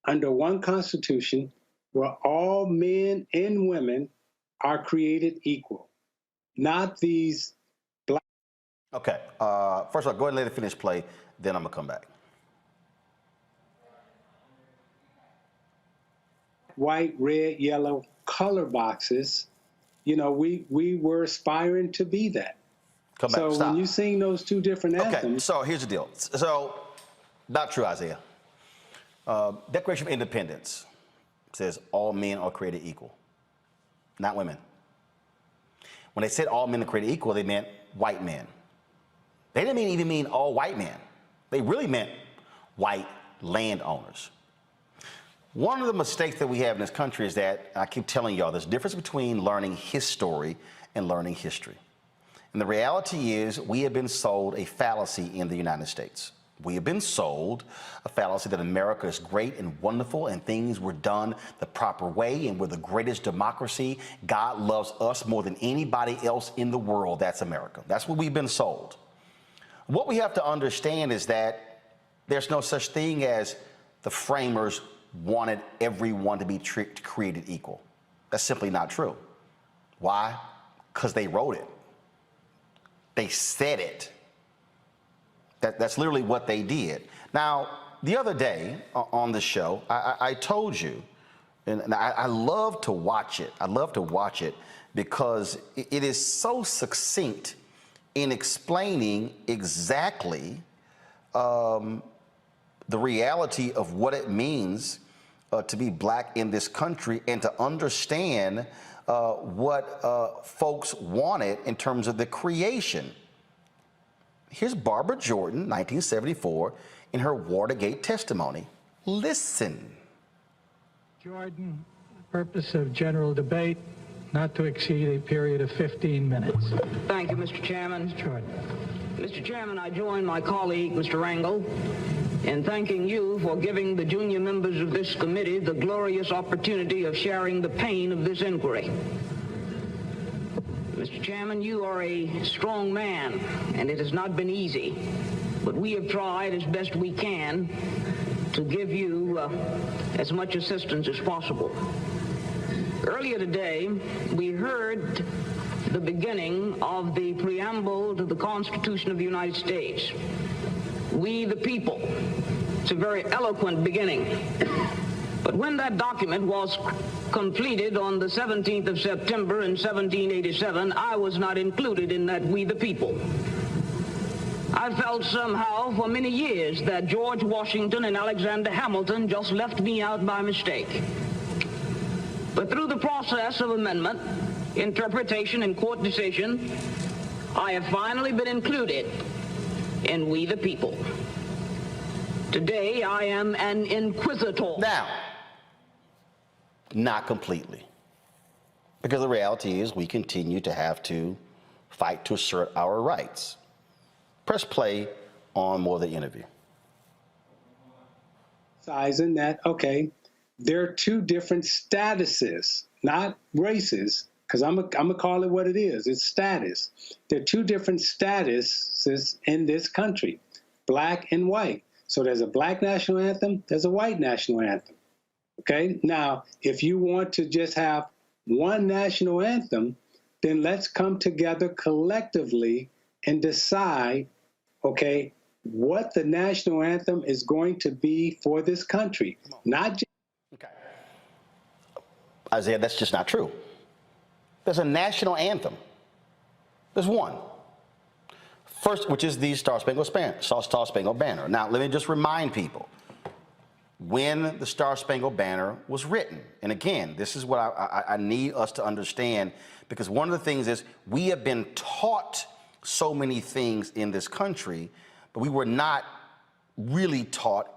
under one Constitution, where all men and women are created equal, not these black. Okay, first of all, go ahead and let it finish play, then I'm gonna come back. White, red, yellow color boxes, you know, we were aspiring to be that. Come back. So Stop. when you sing those two different anthems. Okay, so here's the deal. So, not true, Isaiah. Declaration of Independence says all men are created equal, not women. When they said all men are created equal, they meant white men. They didn't even mean all white men. They really meant white landowners. One of the mistakes that we have in this country is that, I keep telling y'all, there's a difference between learning his story and learning history. And the reality is we have been sold a fallacy in the United States. We have been sold a fallacy that America is great and wonderful and things were done the proper way and we're the greatest democracy. God loves us more than anybody else in the world. That's America. That's what we've been sold. What we have to understand is that there's no such thing as the framers wanted everyone to be created equal. That's simply not true. Why? Because they wrote it. They said it. That's literally what they did. Now, the other day on the show, I told you, and I love to watch it. I love to watch it because it is so succinct in explaining exactly the reality of what it means to be black in this country and to understand what folks wanted in terms of the creation. Here's Barbara Jordan, 1974, in her Watergate testimony. Listen. Jordan, purpose of general debate, not to exceed a period of 15 minutes. Thank you, Mr. Chairman. Jordan. Mr. Chairman, I join my colleague, Mr. Rangel, in thanking you for giving the junior members of this committee the glorious opportunity of sharing the pain of this inquiry. Mr. Chairman, you are a strong man, and it has not been easy, but we have tried as best we can to give you as much assistance as possible. Earlier today, we heard the beginning of the preamble to the Constitution of the United States. We the people. It's a very eloquent beginning. But when that document was completed on the 17th of September in 1787, I was not included in that we the people. I felt somehow for many years that George Washington and Alexander Hamilton just left me out by mistake. But through the process of amendment, interpretation, and court decision, I have finally been included in we the people. Today, I am an inquisitor. Now, not completely. Because the reality is we continue to have to fight to assert our rights. Press play on more of the interview. Sizing that, okay, there are two different statuses, not races, because I'm gonna call it what it is. It's status. There are two different statuses in this country, black and white. So there's a black national anthem, there's a white national anthem. Okay, now if you want to just have one national anthem, then let's come together collectively and decide, okay, what the national anthem is going to be for this country. Not just. Okay. Isaiah, that's just not true. There's a national anthem. There's one. First, which is the Star Spangled Banner. Now, let me just remind people when the Star Spangled Banner was written. And again, this is what I need us to understand, because one of the things is we have been taught so many things in this country, but we were not really taught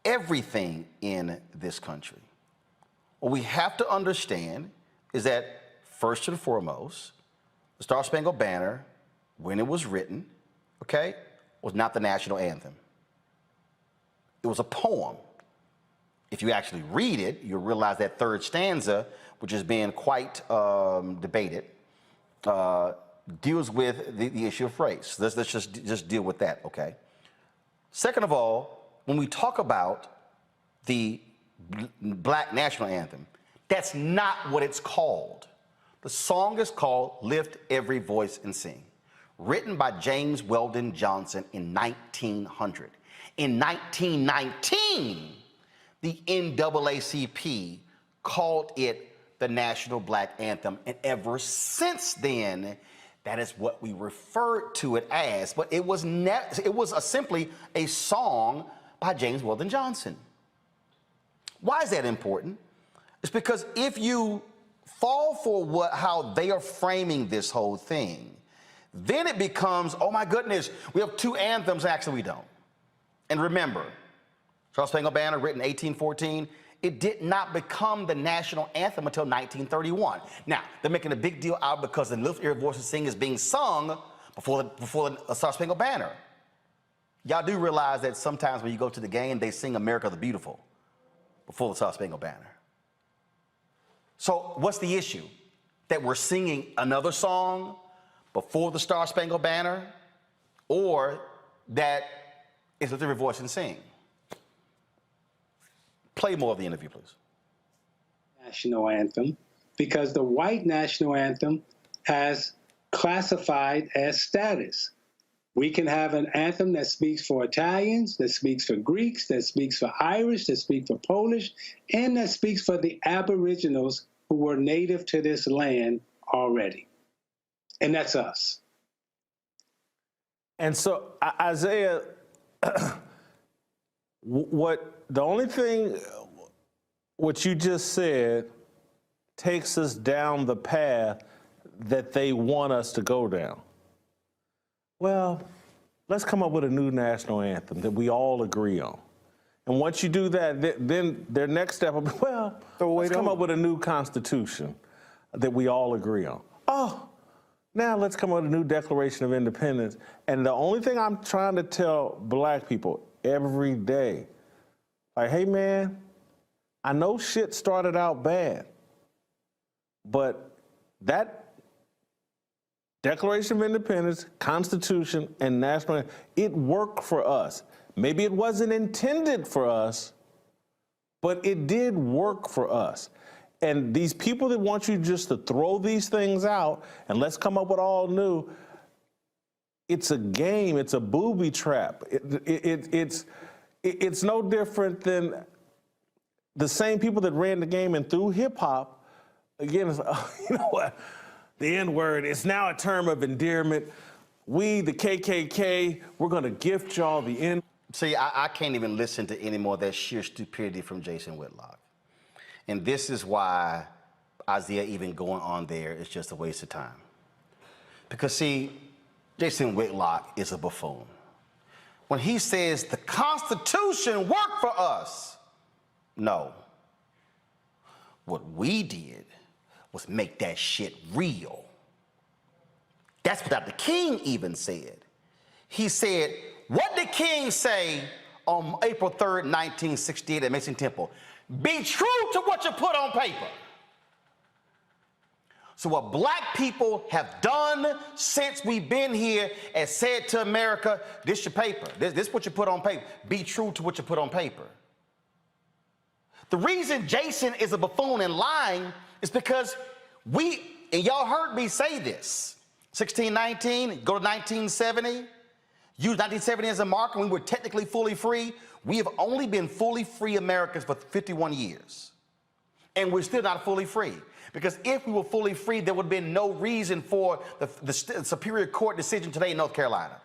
everything in this country. What we have to understand is that, first and foremost, the Star Spangled Banner, when it was written, okay, was not the national anthem. It was a poem. If you actually read it, you'll realize that third stanza, which is being quite debated, deals with the issue of race. Let's just deal with that, okay? Second of all, when we talk about the black national anthem, that's not what it's called. The song is called Lift Every Voice and Sing, written by James Weldon Johnson in 1900. In 1919, the NAACP called it the National Black Anthem, and ever since then, that is what we referred to it as, but it was simply a song by James Weldon Johnson. Why is that important? It's because if you fall for how they are framing this whole thing, then it becomes, oh my goodness, we have two anthems. Actually, we don't. And remember, Star Spangled Banner, written in 1814, it did not become the national anthem until 1931. Now, they're making a big deal out because the Little Ear Voices Sing is being sung before the Star Spangled Banner. Y'all do realize that sometimes when you go to the game, they sing America the Beautiful before the Star Spangled Banner. So what's the issue? That we're singing another song before the Star Spangled Banner, or that it's Little Ear Voices Sing? Play more of the interview, please. National anthem, because the white national anthem has classified as status. We can have an anthem that speaks for Italians, that speaks for Greeks, that speaks for Irish, that speaks for Polish, and that speaks for the Aboriginals who were native to this land already. And that's us. And so, Isaiah, the only thing, what you just said takes us down the path that they want us to go down. Well, let's come up with a new national anthem that we all agree on. And once you do that, then their next step will be, well, let's come up with a new constitution that we all agree on. Oh, now let's come up with a new Declaration of Independence. And the only thing I'm trying to tell black people every day, like, hey, man, I know shit started out bad, but that Declaration of Independence, Constitution, and National Anthem, it worked for us. Maybe it wasn't intended for us, but it did work for us. And these people that want you just to throw these things out and let's come up with all new, it's a game, it's a booby trap. It's no different than the same people that ran the game and threw hip hop. Again, it's, you know what? The N-word, it's now a term of endearment. We, the KKK, we're gonna gift y'all the N. See, I can't even listen to any more of that sheer stupidity from Jason Whitlock. And this is why Isaiah even going on there is just a waste of time. Because see, Jason Whitlock is a buffoon. When he says the Constitution worked for us, no. What we did was make that shit real. That's what Dr. King even said. He said, what did King say on April 3rd, 1968 at Mason Temple? Be true to what you put on paper. So what black people have done since we've been here and said to America, this your paper, this is what you put on paper. Be true to what you put on paper. The reason Jason is a buffoon and lying is because we, and y'all heard me say this, 1619, go to 1970, use 1970 as a marker when we were technically fully free. We have only been fully free Americans for 51 years. And we're still not fully free. Because if we were fully free, there would have been no reason for the Superior Court decision today in North Carolina.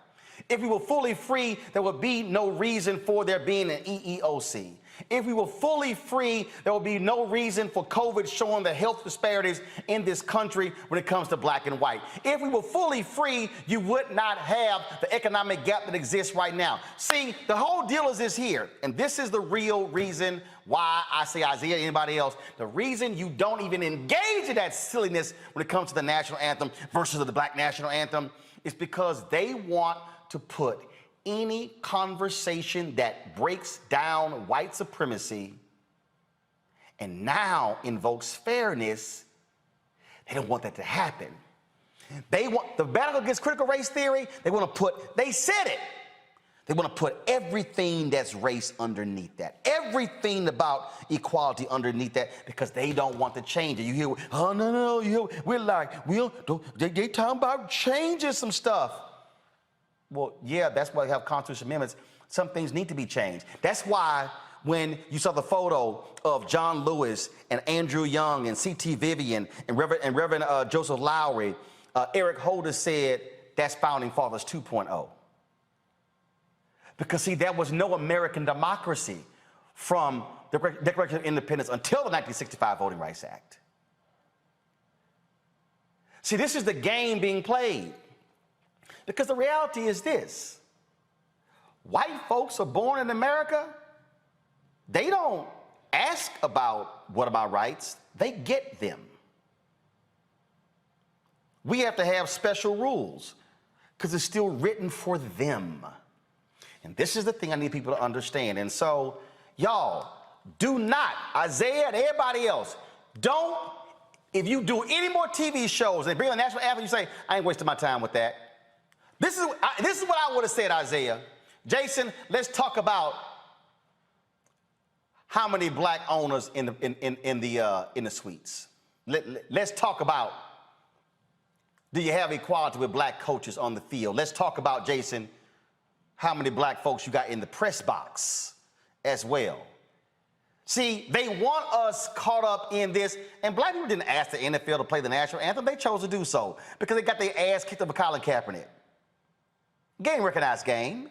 If we were fully free, there would be no reason for there being an EEOC. If we were fully free, there would be no reason for COVID showing the health disparities in this country when it comes to black and white. If we were fully free, you would not have the economic gap that exists right now. See, the whole deal is this here, and this is the real reason why I say Isaiah, anybody else, the reason you don't even engage in that silliness when it comes to the national anthem versus the black national anthem is because they want to put any conversation that breaks down white supremacy and now invokes fairness, they don't want that to happen. They want the battle against critical race theory, they want to put, they said it, they want to put everything that's race underneath that, everything about equality underneath that, because they don't want to change it. You hear, oh, no, you hear, we're like, they talking about changing some stuff. Well, yeah, that's why we have constitutional amendments. Some things need to be changed. That's why when you saw the photo of John Lewis and Andrew Young and C.T. Vivian and Reverend Joseph Lowry, Eric Holder said, that's Founding Fathers 2.0. Because, see, there was no American democracy from the Declaration of Independence until the 1965 Voting Rights Act. See, this is the game being played. Because the reality is this, white folks are born in America, they don't ask about what are my rights, they get them. We have to have special rules because it's still written for them. And this is the thing I need people to understand. And so, y'all, do not, Isaiah and everybody else, don't, if you do any more TV shows and bring a national anthem, you say, I ain't wasting my time with that. This is what I would have said, Isaiah. Jason, let's talk about how many black owners in the suites. Let's talk about, do you have equality with black coaches on the field? Let's talk about, Jason, how many black folks you got in the press box as well. See, they want us caught up in this, and black people didn't ask the NFL to play the national anthem. They chose to do so because they got their ass kicked up by Colin Kaepernick. Game recognized game.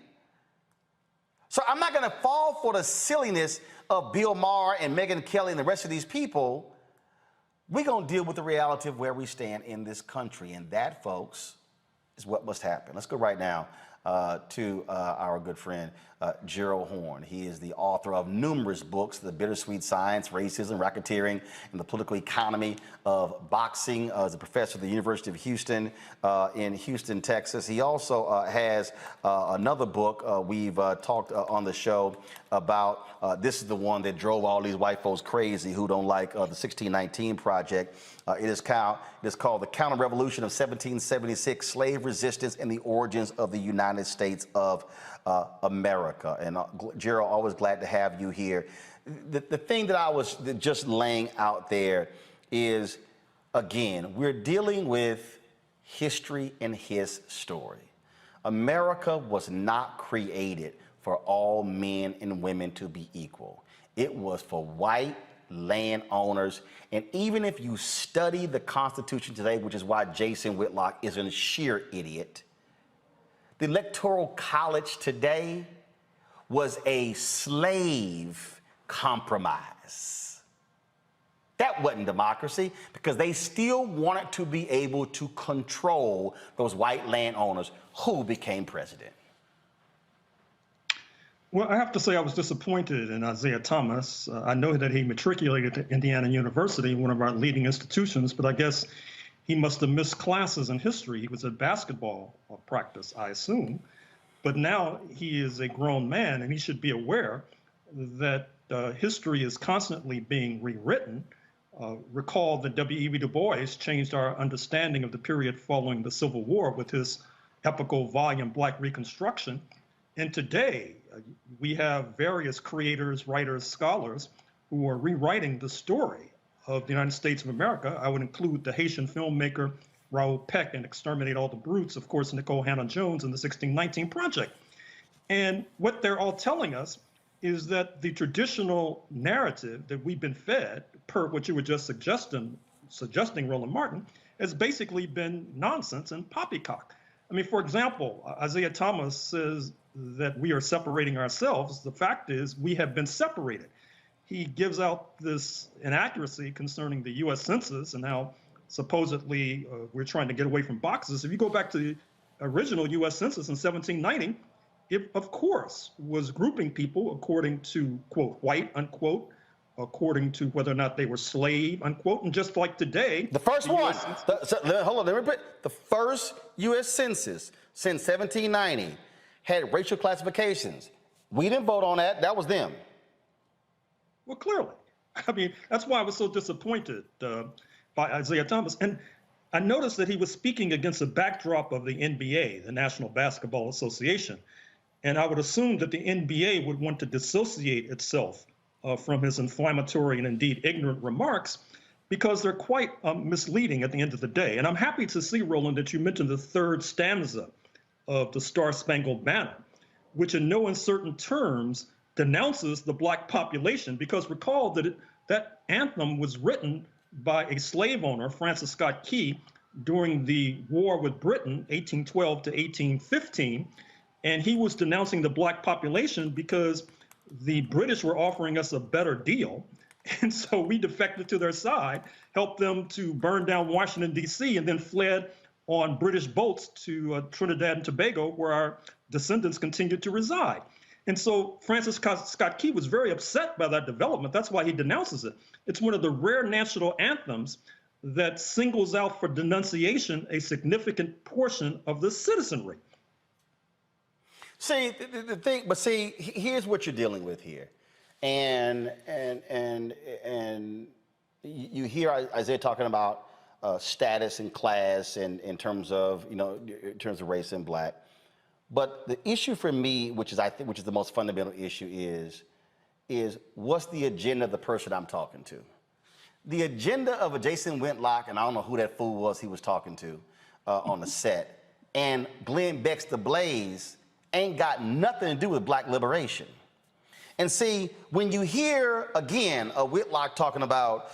So I'm not going to fall for the silliness of Bill Maher and Megyn Kelly and the rest of these people. We're going to deal with the reality of where we stand in this country, and that, folks, is what must happen. Let's go right now to our good friend, Gerald Horne. He is the author of numerous books, The Bittersweet Science, Racism, Racketeering, and the Political Economy of Boxing. As a professor at the University of Houston in Houston, Texas. He also has another book we've talked on the show about. This is the one that drove all these white folks crazy who don't like the 1619 Project. It is called The Counter-Revolution of 1776, Slave Resistance and the Origins of the United States of America. And Gerald, always glad to have you here. The thing that I was just laying out there is, again, we're dealing with history and his story. America was not created for all men and women to be equal. It was for white landowners. And even if you study the Constitution today, which is why Jason Whitlock is a sheer idiot, the Electoral College today was a slave compromise. That wasn't democracy because they still wanted to be able to control those white landowners who became president. Well, I have to say I was disappointed in Isaiah Thomas. I know that he matriculated at Indiana University, one of our leading institutions, but I guess he must have missed classes in history. He was at basketball practice, I assume. But now he is a grown man, and he should be aware that history is constantly being rewritten. Recall that W.E.B. Du Bois changed our understanding of the period following the Civil War with his epical volume, Black Reconstruction. And today, we have various creators, writers, scholars who are rewriting the story of the United States of America. I would include the Haitian filmmaker Raoul Peck in Exterminate All the Brutes, of course, Nicole Hannah-Jones in the 1619 Project. And what they're all telling us is that the traditional narrative that we've been fed, per what you were just suggesting, Roland Martin, has basically been nonsense and poppycock. I mean, for example, Isaiah Thomas says that we are separating ourselves. The fact is we have been separated. He gives out this inaccuracy concerning the U.S. Census and how supposedly we're trying to get away from boxes. If you go back to the original U.S. Census in 1790, it, of course, was grouping people according to, quote, white, unquote, according to whether or not they were slave, unquote. And just like today, the first one, hold on, let me repeat. The first U.S. Census since 1790 had racial classifications. We didn't vote on that. That was them. Well, clearly. I mean, that's why I was so disappointed by Isaiah Thomas. And I noticed that he was speaking against a backdrop of the NBA, the National Basketball Association. And I would assume that the NBA would want to dissociate itself from his inflammatory and indeed ignorant remarks because they're quite misleading at the end of the day. And I'm happy to see, Roland, that you mentioned the third stanza of the Star-Spangled Banner, which in no uncertain terms denounces the black population, because recall that that anthem was written by a slave owner, Francis Scott Key, during the war with Britain, 1812 to 1815, and he was denouncing the black population because the British were offering us a better deal, and so we defected to their side, helped them to burn down Washington, D.C., and then fled on British boats to Trinidad and Tobago, where our descendants continued to reside. And so Francis Scott Key was very upset by that development. That's why he denounces it. It's one of the rare national anthems that singles out for denunciation a significant portion of the citizenry. See, the thing, but see, here's what you're dealing with here. And you hear Isaiah talking about status and class and in terms of, in terms of race and black. But the issue for me, which is the most fundamental issue is what's the agenda of the person I'm talking to? The agenda of a Jason Whitlock, and I don't know who that fool was he was talking to on the set, and Glenn Beck's The Blaze ain't got nothing to do with black liberation. And see, when you hear, again, a Whitlock talking about,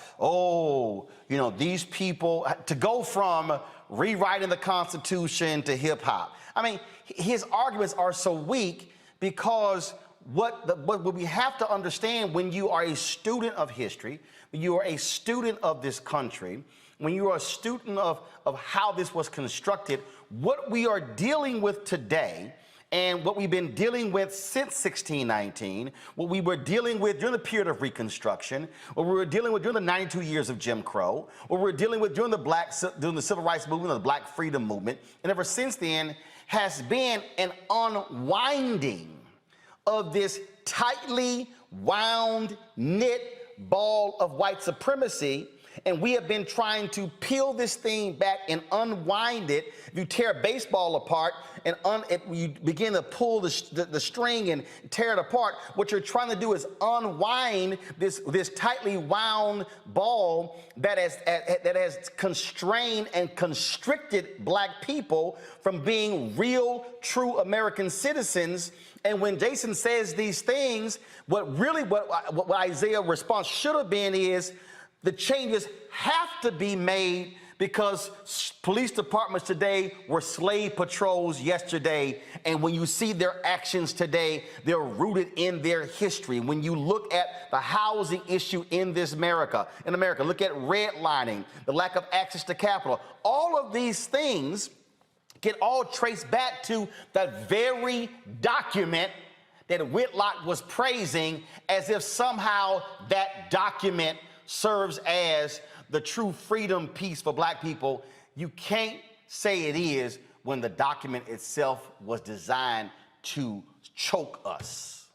these people, to go from rewriting the Constitution to hip hop. I mean, his arguments are so weak because what we have to understand when you are a student of history, when you are a student of this country, when you are a student of how this was constructed, what we are dealing with today and what we've been dealing with since 1619, what we were dealing with during the period of Reconstruction, what we were dealing with during the 92 years of Jim Crow, what we were dealing with during the Civil Rights Movement, the Black Freedom Movement, and ever since then has been an unwinding of this tightly wound, knit ball of white supremacy. And we have been trying to peel this thing back and unwind it. If you tear a baseball apart and you begin to pull the string and tear it apart, what you're trying to do is unwind this tightly wound ball that has constrained and constricted black people from being real, true American citizens. And when Jason says these things, what Isaiah's response should have been is, the changes have to be made because police departments today were slave patrols yesterday. And when you see their actions today, they're rooted in their history. When you look at the housing issue in America, look at redlining, the lack of access to capital, all of these things get all traced back to that very document that Whitlock was praising, as if somehow that document serves as the true freedom piece for black people. You can't say it is when the document itself was designed to choke us.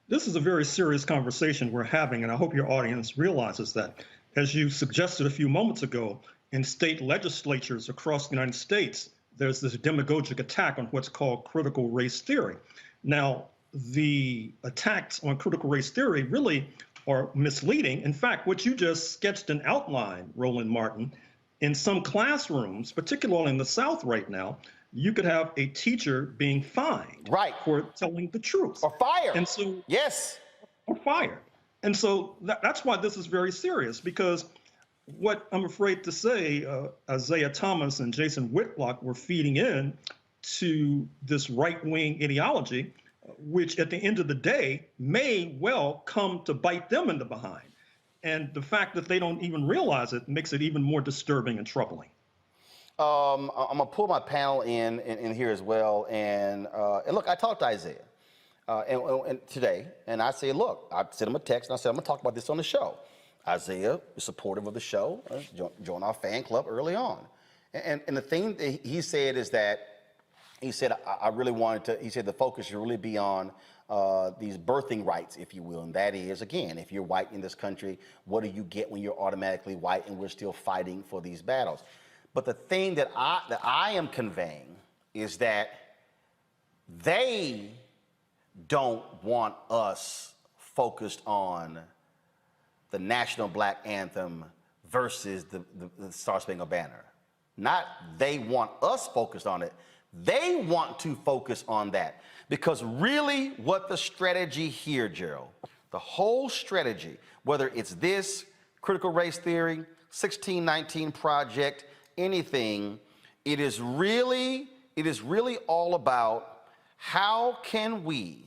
This is a very serious conversation we're having, and I hope your audience realizes that. As you suggested a few moments ago, in state legislatures across the United States, there's this demagogic attack on what's called critical race theory. Now, the attacks on critical race theory really are misleading. In fact, what you just sketched an outline, Roland Martin, in some classrooms, particularly in the South right now, you could have a teacher being fined for telling the truth. Or fired. And so, yes. Or fired. And so that's why this is very serious, because what I'm afraid to say, Isaiah Thomas and Jason Whitlock were feeding in to this right-wing ideology, which at the end of the day may well come to bite them in the behind. And the fact that they don't even realize it makes it even more disturbing and troubling. I'm gonna pull my panel in here as well. And look, I talked to Isaiah and today, and I said, look, I sent him a text and I said, I'm gonna talk about this on the show. Isaiah is supportive of the show, join our fan club early on. And the thing that he said is that, he said, I really wanted to, he said the focus should really be on these birthing rights, if you will. And that is, again, if you're white in this country, what do you get when you're automatically white and we're still fighting for these battles? But the thing that I am conveying is that they don't want us focused on the national black anthem versus the Star Spangled Banner. Not they want us focused on it. They want to focus on that, because really what the strategy here, Gerald, the whole strategy, whether it's this critical race theory, 1619 project, anything, it is really all about how can we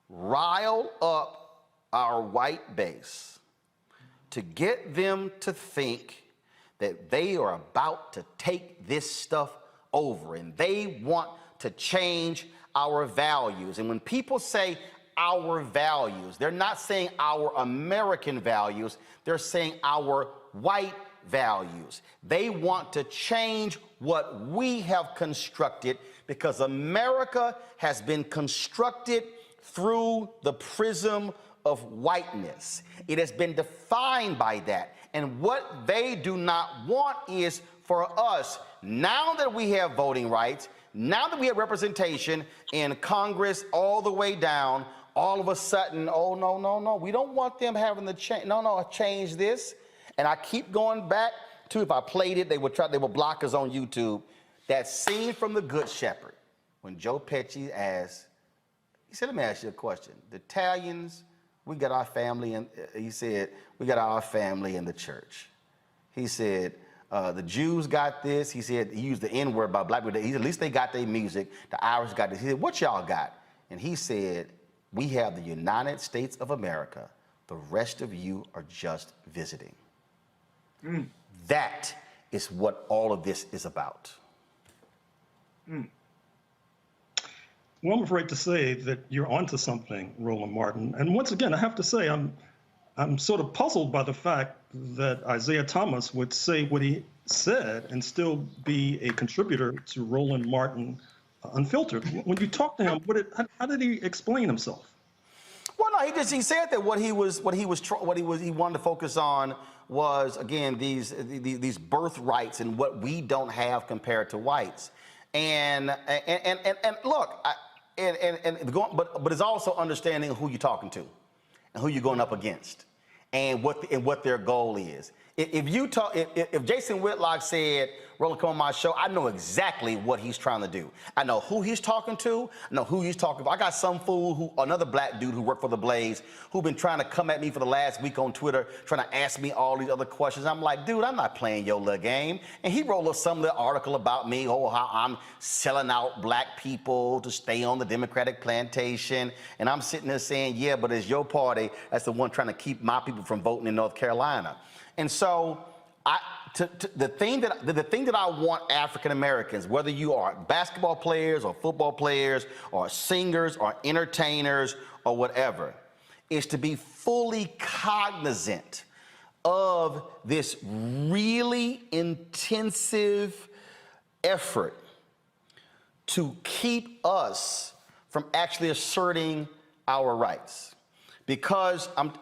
rile up our white base to get them to think that they are about to take this stuff over, and they want to change our values. And when people say our values, they're not saying our American values, they're saying our white values. They want to change what we have constructed because America has been constructed through the prism of whiteness. It has been defined by that. And what they do not want is for us, now that we have voting rights, now that we have representation in Congress all the way down, all of a sudden, oh, no, we don't want them having the change. No, change this. And I keep going back to, if I played it, they would block us on YouTube. That scene from The Good Shepherd, when Joe Pesci asked, he said, let me ask you a question. The Italians, we got our family, and he said, we got our family in the church. He said, the Jews got this. He said, he used the N-word by black people. He said, at least they got their music. The Irish got this. He said, what y'all got? And he said, we have the United States of America. The rest of you are just visiting. That is what all of this is about. Well, I'm afraid to say that you're onto something, Roland Martin. And once again, I have to say, I'm sort of puzzled by the fact that Isaiah Thomas would say what he said and still be a contributor to Roland Martin Unfiltered. When you talk to him, how did he explain himself? Well, no, he said that what he wanted to focus on was, again, these birthrights and what we don't have compared to whites. And look, but it's also understanding who you're talking to and who you're going up against and what their goal is. If Jason Whitlock said, Roland, come on my show, I know exactly what he's trying to do. I know who he's talking to. I know who he's talking about. I got some fool, another black dude who worked for the Blaze, who been trying to come at me for the last week on Twitter, trying to ask me all these other questions. I'm like, dude, I'm not playing your little game. And he wrote some little article about me, how I'm selling out black people to stay on the Democratic plantation. And I'm sitting there saying, yeah, but it's your party that's the one trying to keep my people from voting in North Carolina. And so the thing that I want African Americans, whether you are basketball players or football players or singers or entertainers or whatever, is to be fully cognizant of this really intensive effort to keep us from actually asserting our rights. Because I'm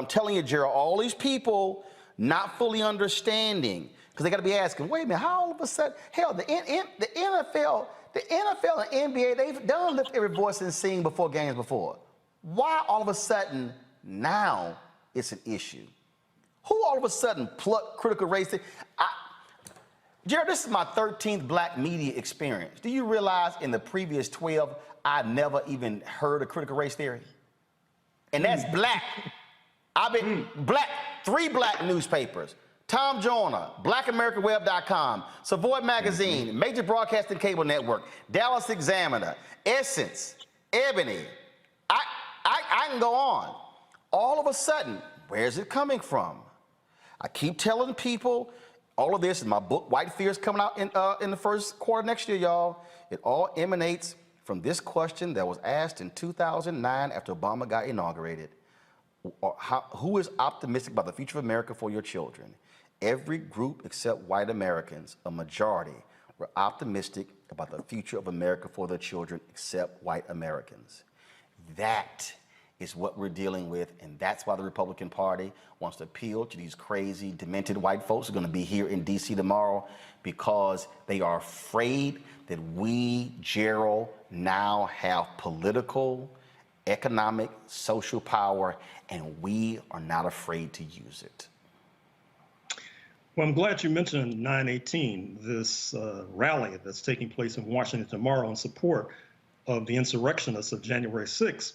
telling you, Gerald, all these people not fully understanding, because they got to be asking, wait a minute, how all of a sudden, hell, the NFL and NBA, they've done lift every voice and sing before games before. Why all of a sudden now it's an issue? Who all of a sudden plucked critical race? Gerald, this is my 13th black media experience. Do you realize in the previous 12, I never even heard of critical race theory? And that's black. I've been black, 3 black newspapers. Tom Joyner, BlackAmericanWeb.com, Savoy Magazine, Major Broadcasting Cable Network, Dallas Examiner, Essence, Ebony. I can go on. All of a sudden, where's it coming from? I keep telling people, all of this in my book, White Fears, coming out in the first quarter next year, y'all. It all emanates from this question that was asked in 2009 after Obama got inaugurated. Who is optimistic about the future of America for your children? Every group except white Americans, a majority, were optimistic about the future of America for their children except white Americans. That is what we're dealing with, and that's why the Republican Party wants to appeal to these crazy, demented white folks who are going to be here in D.C. tomorrow, because they are afraid that we, Gerald, now have political, economic, social power, and we are not afraid to use it. Well, I'm glad you mentioned 9/18, this rally that's taking place in Washington tomorrow in support of the insurrectionists of January 6th.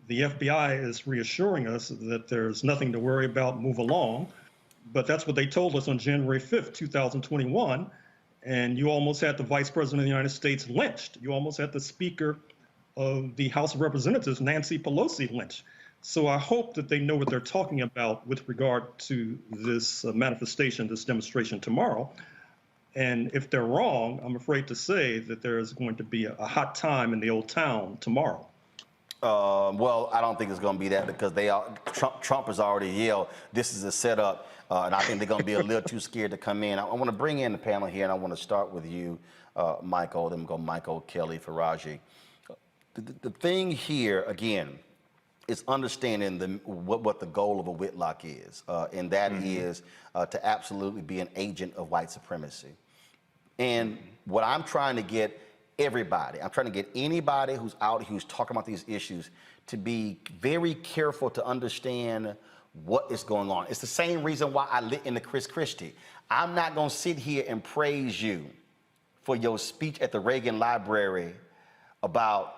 The FBI is reassuring us that there's nothing to worry about, move along. But that's what they told us on January 5th, 2021. And you almost had the Vice President of the United States lynched. You almost had the Speaker of the House of Representatives, Nancy Pelosi, lynched. So I hope that they know what they're talking about with regard to this manifestation, this demonstration tomorrow. And if they're wrong, I'm afraid to say that there's going to be a hot time in the old town tomorrow. Well, I don't think it's going to be that because Trump has already yelled, this is a setup, and I think they're going to be a little too scared to come in. I want to bring in the panel here, and I want to start with you, Michael, then go Michael, Kelly, Faraji. The thing here, again, is understanding what the goal of a Whitlock is, and that is to absolutely be an agent of white supremacy. And what I'm trying to get everybody, I'm trying to get anybody who's out who's talking about these issues to be very careful to understand what is going on. It's the same reason why I lit into Chris Christie. I'm not going to sit here and praise you for your speech at the Reagan Library about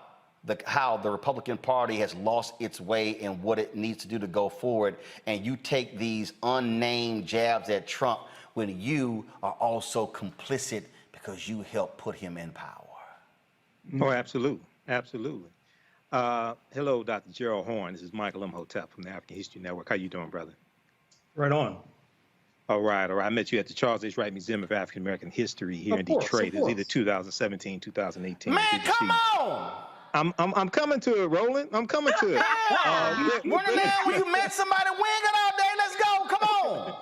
how the Republican Party has lost its way and what it needs to do to go forward, and you take these unnamed jabs at Trump when you are also complicit because you helped put him in power. Oh, absolutely. Absolutely. Hello, Dr. Gerald Horn. This is Michael Imhotep from the African History Network. How you doing, brother? Right on. All right. I met you at the Charles H. Wright Museum of African American History here in Detroit. It was either 2017, 2018. Man, come on! I'm coming to it, Roland. I'm coming to it. When you met somebody winging all day, let's go. Come on.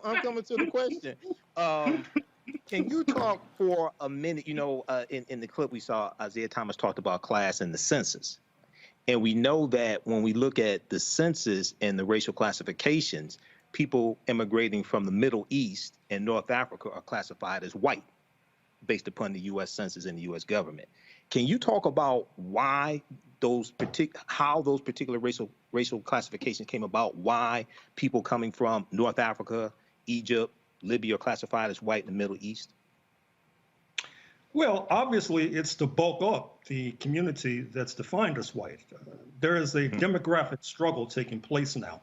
I'm coming to the question. Can you talk for a minute? You know, in the clip we saw, Isaiah Thomas talked about class and the census. And we know that when we look at the census and the racial classifications, people immigrating from the Middle East and North Africa are classified as white based upon the U.S. Census and the U.S. government. Can you talk about why how those particular racial classifications came about? Why people coming from North Africa, Egypt, Libya are classified as white in the Middle East? Well, obviously, it's to bulk up the community that's defined as white. There is a demographic struggle taking place now.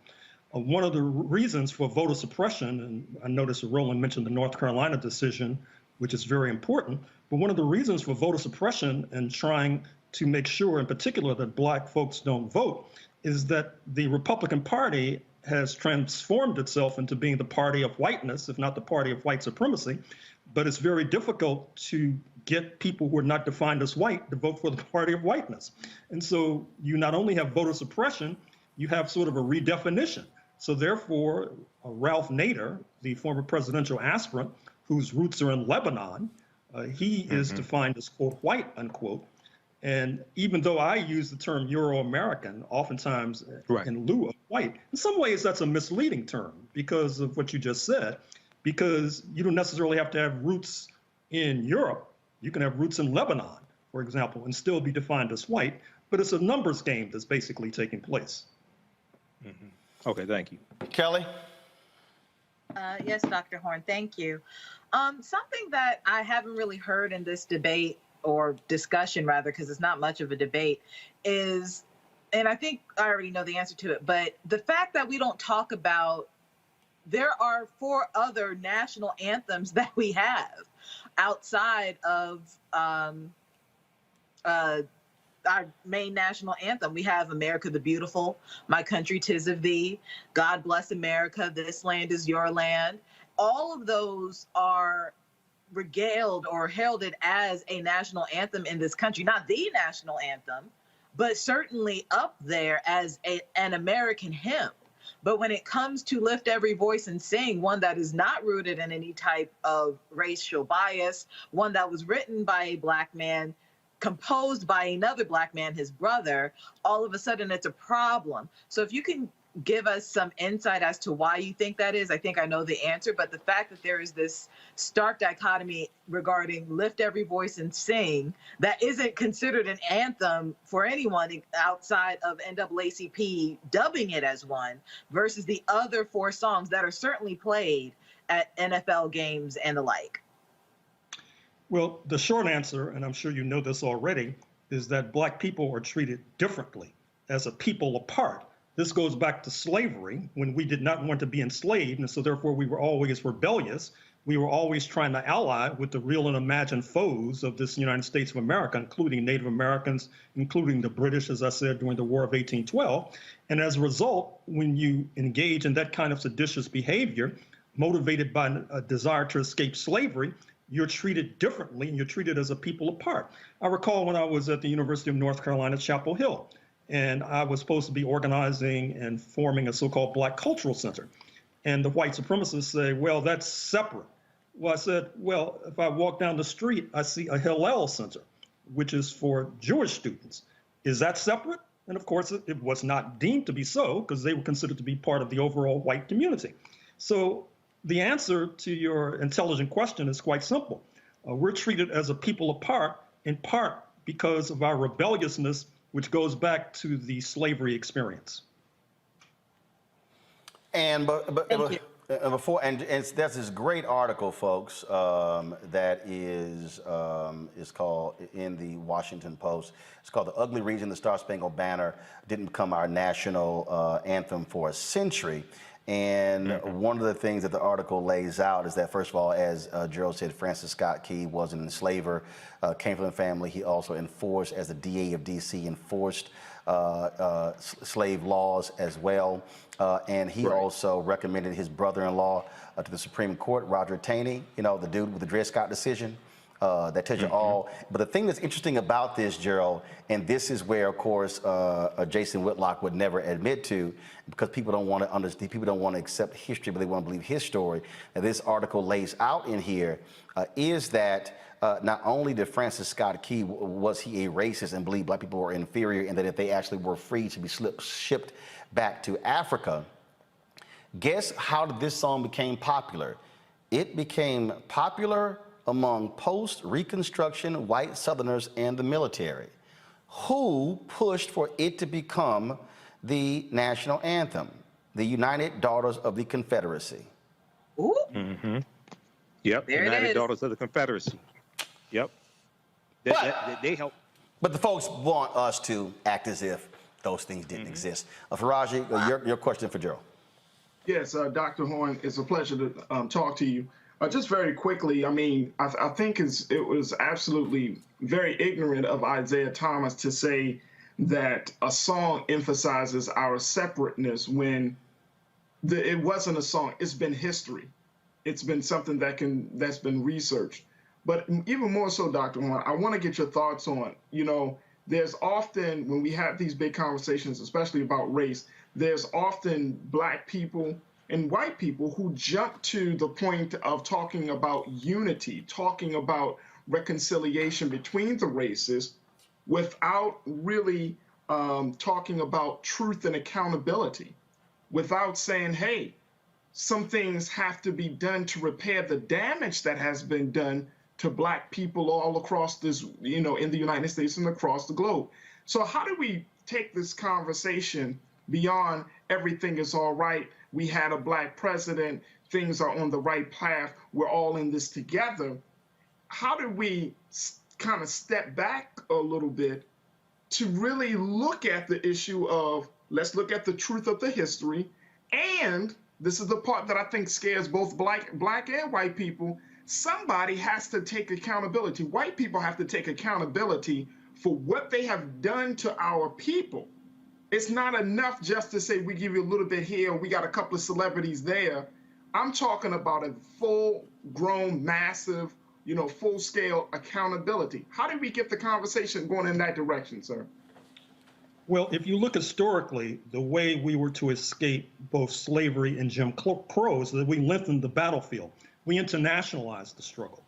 One of the reasons for voter suppression, and I noticed Roland mentioned the North Carolina decision, which is very important, but one of the reasons for voter suppression and trying to make sure in particular that black folks don't vote is that the Republican Party has transformed itself into being the party of whiteness, if not the party of white supremacy. But it's very difficult to get people who are not defined as white to vote for the party of whiteness. And so you not only have voter suppression, you have sort of a redefinition. So therefore, Ralph Nader, the former presidential aspirant, whose roots are in Lebanon, he is defined as, quote, white, unquote. And even though I use the term Euro-American, oftentimes in lieu of white, in some ways that's a misleading term because of what you just said, because you don't necessarily have to have roots in Europe. You can have roots in Lebanon, for example, and still be defined as white, but it's a numbers game that's basically taking place. Okay, thank you. Kelly? Yes, Dr. Horn, thank you. Something that I haven't really heard in this debate or discussion rather, because it's not much of a debate, is, and I think I already know the answer to it, but the fact that we don't talk about, there are 4 other national anthems that we have outside of our main national anthem. We have America the Beautiful, My Country 'Tis of Thee, God Bless America, This Land is Your Land. All of those are regaled or heralded as a national anthem in this country, not the national anthem, but certainly up there as an American hymn. But when it comes to Lift Every Voice and Sing, one that is not rooted in any type of racial bias, one that was written by a black man, composed by another black man, his brother, all of a sudden it's a problem. So if you can give us some insight as to why you think that is, I think I know the answer, but the fact that there is this stark dichotomy regarding Lift Every Voice and Sing that isn't considered an anthem for anyone outside of NAACP dubbing it as one versus the other 4 songs that are certainly played at NFL games and the like. Well, the short answer, and I'm sure you know this already, is that black people are treated differently as a people apart. This goes back to slavery, when we did not want to be enslaved, and so therefore we were always rebellious. We were always trying to ally with the real and imagined foes of this United States of America, including Native Americans, including the British, as I said, during the War of 1812. And as a result, when you engage in that kind of seditious behavior, motivated by a desire to escape slavery, you're treated differently and you're treated as a people apart. I recall when I was at the University of North Carolina, Chapel Hill, and I was supposed to be organizing and forming a so-called Black Cultural Center. And the white supremacists say, well, that's separate. Well, I said, well, if I walk down the street, I see a Hillel Center, which is for Jewish students. Is that separate? And of course, it was not deemed to be so because they were considered to be part of the overall white community. So the answer to your intelligent question is quite simple. We're treated as a people apart, in part because of our rebelliousness, which goes back to the slavery experience. And before, and there's this great article, folks, that is called in the Washington Post. It's called "The Ugly Reason the Star Spangled Banner Didn't Become Our National Anthem for a Century." And one of the things that the article lays out is that, first of all, as Gerald said, Francis Scott Key was an enslaver, came from a family. He also enforced, as the DA of D.C., enforced slave laws as well. And he also recommended his brother-in-law to the Supreme Court, Roger Taney, you know, the dude with the Dred Scott decision. That tells you all. But the thing that's interesting about this, Gerald, and this is where, of course, Jason Whitlock would never admit to, because people don't want to understand, people don't want to accept history, but they want to believe his story. And this article lays out in here is that not only did Francis Scott Key, was he a racist and believed black people were inferior, and that if they actually were free to be shipped back to Africa, guess how this song became popular? It became popular among post-Reconstruction white Southerners and the military, who pushed for it to become the national anthem, the United Daughters of the Confederacy. Ooh. Mm-hmm. Yep, There it United is. Daughters of the Confederacy. Yep. They help. But the folks want us to act as if those things didn't exist. Faraji, your question for Gerald. Yes, Dr. Horn, it's a pleasure to talk to you. Just very quickly, I mean, I think it was absolutely very ignorant of Isaiah Thomas to say that a song emphasizes our separateness when it wasn't a song. It's been history. It's been something that's been researched. But even more so, Dr. Horn, I want to get your thoughts on, you know, there's often, when we have these big conversations, especially about race, there's often black people and white people who jump to the point of talking about unity, talking about reconciliation between the races without really talking about truth and accountability, without saying, hey, some things have to be done to repair the damage that has been done to black people all across this, you know, in the United States and across the globe. So how do we take this conversation beyond everything is all right? We had a black president, things are on the right path, we're all in this together. How do we kind of step back a little bit to really look at the issue of, let's look at the truth of the history, and this is the part that I think scares both black and white people, somebody has to take accountability. White people have to take accountability for what they have done to our people. It's not enough just to say we give you a little bit here, we got a couple of celebrities there. I'm talking about a full-grown, massive, you know, full-scale accountability. How do we get the conversation going in that direction, sir? Well, if you look historically, the way we were to escape both slavery and Jim Crow is that we lengthened the battlefield. We internationalized the struggle.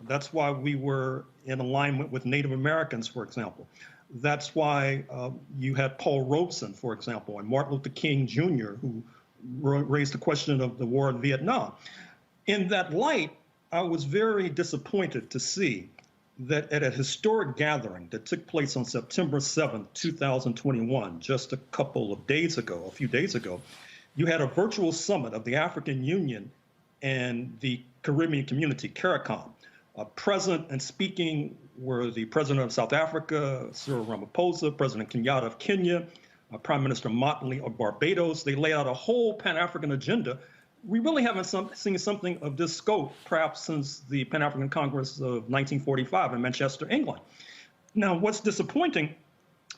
That's why we were in alignment with Native Americans, for example. That's why you had Paul Robeson, for example, and Martin Luther King Jr., who raised the question of the war in Vietnam. In that light, I was very disappointed to see that at a historic gathering that took place on September 7th, 2021, just a few days ago, you had a virtual summit of the African Union and the Caribbean community, CARICOM. Present and speaking were the President of South Africa, Cyril Ramaphosa, President Kenyatta of Kenya, Prime Minister Motley of Barbados. They laid out a whole Pan-African agenda. We really haven't seen something of this scope, perhaps since the Pan-African Congress of 1945 in Manchester, England. Now, what's disappointing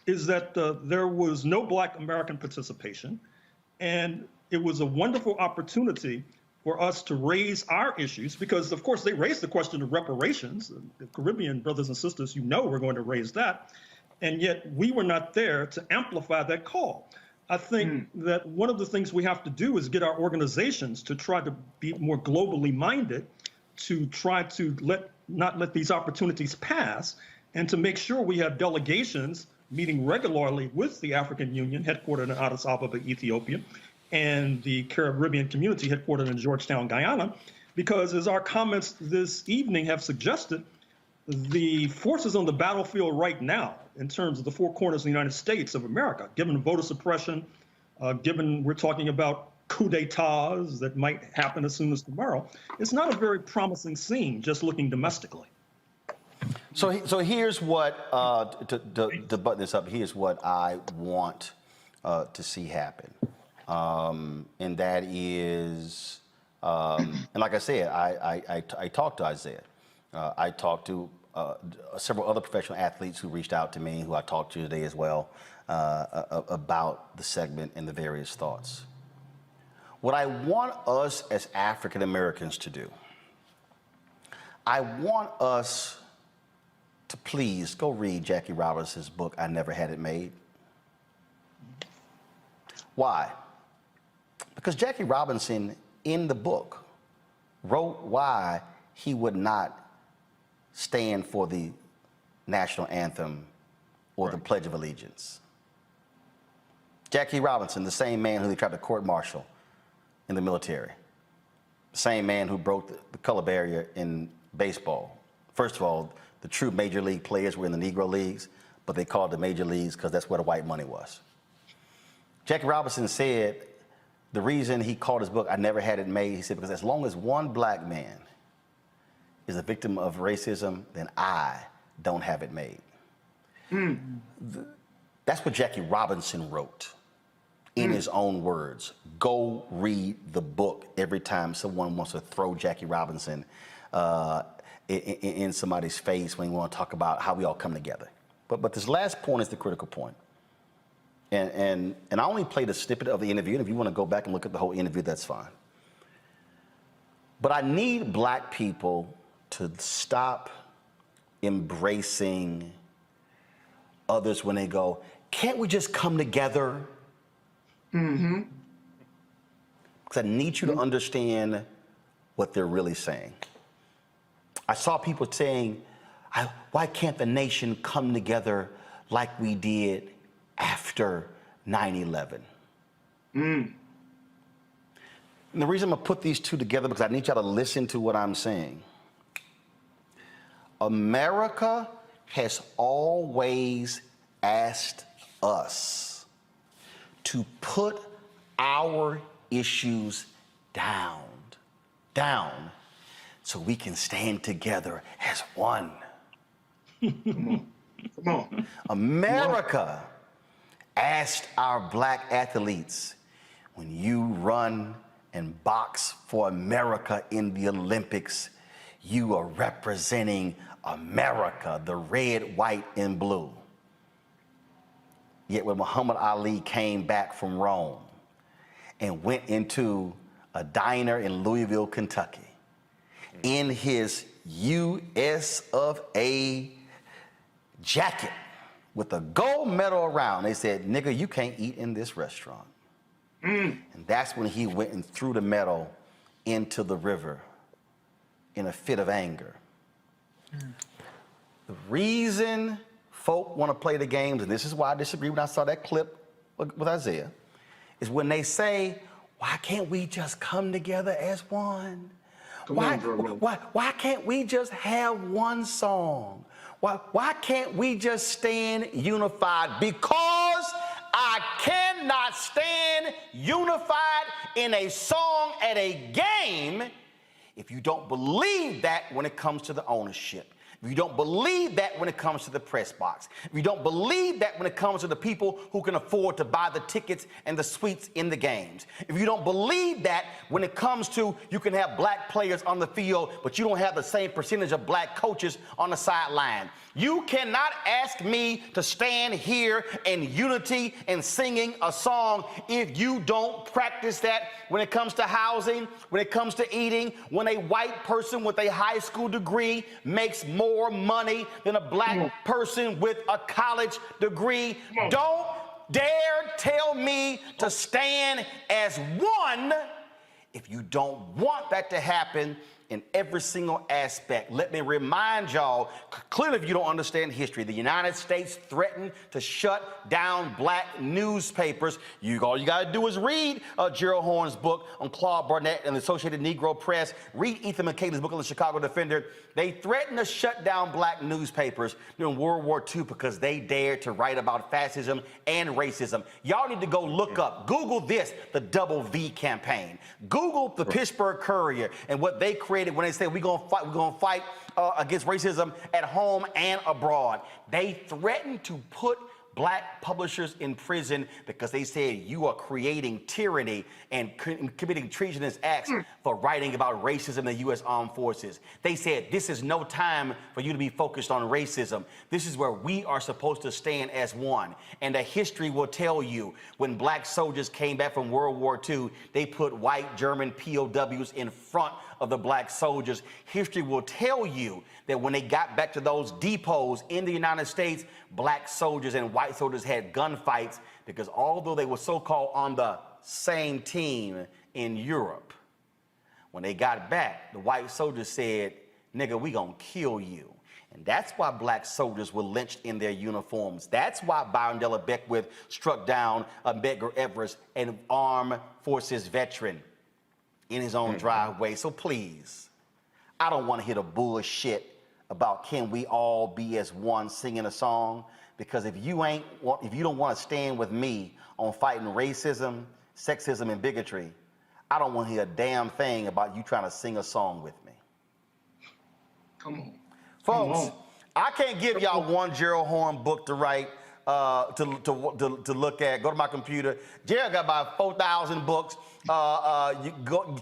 is that there was no Black American participation, and it was a wonderful opportunity for us to raise our issues, because of course they raised the question of reparations. The Caribbean brothers and sisters, we're going to raise that. And yet we were not there to amplify that call. I think that one of the things we have to do is get our organizations to try to be more globally minded, to try to not let these opportunities pass, and to make sure we have delegations meeting regularly with the African Union, headquartered in Addis Ababa, Ethiopia, and the Caribbean community headquartered in Georgetown, Guyana, because as our comments this evening have suggested, the forces on the battlefield right now, in terms of the four corners of the United States of America, given voter suppression, given we're talking about coup d'etats that might happen as soon as tomorrow, it's not a very promising scene just looking domestically. So here's what, to button this up, here's what I want to see happen. And that is, and like I said, I talked to Isaiah. I talked to several other professional athletes who reached out to me, who I talked to today as well, about the segment and the various thoughts. What I want us as African Americans to do, I want us to please go read Jackie Robinson's book, I Never Had It Made. Why? Because Jackie Robinson, in the book, wrote why he would not stand for the national anthem or the Pledge of Allegiance. Jackie Robinson, the same man who they tried to court-martial in the military, the same man who broke the color barrier in baseball. First of all, the true major league players were in the Negro leagues, but they called the major leagues because that's where the white money was. Jackie Robinson said the reason he called his book I Never Had It Made, he said, because as long as one black man is a victim of racism, then I don't have it made. That's what Jackie Robinson wrote in his own words. Go read the book every time someone wants to throw Jackie Robinson in somebody's face when we want to talk about how we all come together. But this last point is the critical point. And I only played a snippet of the interview, and if you want to go back and look at the whole interview, that's fine. But I need black people to stop embracing others when they go, can't we just come together? Because I need you to understand what they're really saying. I saw people saying, why can't the nation come together like we did after 9/11? And the reason I'm gonna put these two together, because I need y'all to listen to what I'm saying. America has always asked us to put our issues down, so we can stand together as one. Come on. America asked our black athletes, when you run and box for America in the Olympics, you are representing America, the red, white, and blue. Yet when Muhammad Ali came back from Rome and went into a diner in Louisville, Kentucky, in his US of A jacket with a gold medal around, they said, nigga, you can't eat in this restaurant. And that's when he went and threw the medal into the river in a fit of anger. The reason folk want to play the games, and this is why I disagree when I saw that clip with Isaiah, is when they say, why can't we just come together as one? Why can't we just have one song? Why can't we just stand unified? Because I cannot stand unified in a song at a game if you don't believe that when it comes to the ownership. if you don't believe that when it comes to the press box, if you don't believe that when it comes to the people who can afford to buy the tickets and the suites in the games, if you don't believe that when it comes to you can have black players on the field, but you don't have the same percentage of black coaches on the sideline, you cannot ask me to stand here in unity and singing a song if you don't practice that when it comes to housing, when it comes to eating, when a white person with a high school degree makes more money than a black person with a college degree. Don't dare tell me to stand as one if you don't want that to happen in every single aspect. Let me remind y'all, clearly if you don't understand history, the United States threatened to shut down black newspapers. All you gotta do is read Gerald Horne's book on Claude Barnett and the Associated Negro Press. Read Ethan McKay's book on the Chicago Defender. They threatened to shut down black newspapers during World War II because they dared to write about fascism and racism. Y'all need to go look up, Google this, the Double V campaign. Google the Pittsburgh Courier and what they created when they said we're gonna fight against racism at home and abroad. They threatened to put black publishers in prison because they said you are creating tyranny and committing treasonous acts for writing about racism in the U.S. Armed Forces. They said this is no time for you to be focused on racism. This is where we are supposed to stand as one. And the history will tell you when black soldiers came back from World War II, they put white German POWs in front of the black soldiers. History will tell you that when they got back to those depots in the United States, black soldiers and white soldiers had gunfights because although they were so-called on the same team in Europe, when they got back, the white soldiers said, nigga, we gonna kill you. And that's why black soldiers were lynched in their uniforms. That's why Byron Della Beckwith struck down Medgar Evers, an armed forces veteran, in his own driveway. So please, I don't want to hear the bullshit about can we all be as one singing a song, because if you don't want to stand with me on fighting racism, sexism, and bigotry, I don't want to hear a damn thing about you trying to sing a song with me. Come on. Folks, I can't give y'all one Gerald Horne book to write, to look at. Go to my computer. Gerald got about 4,000 books. You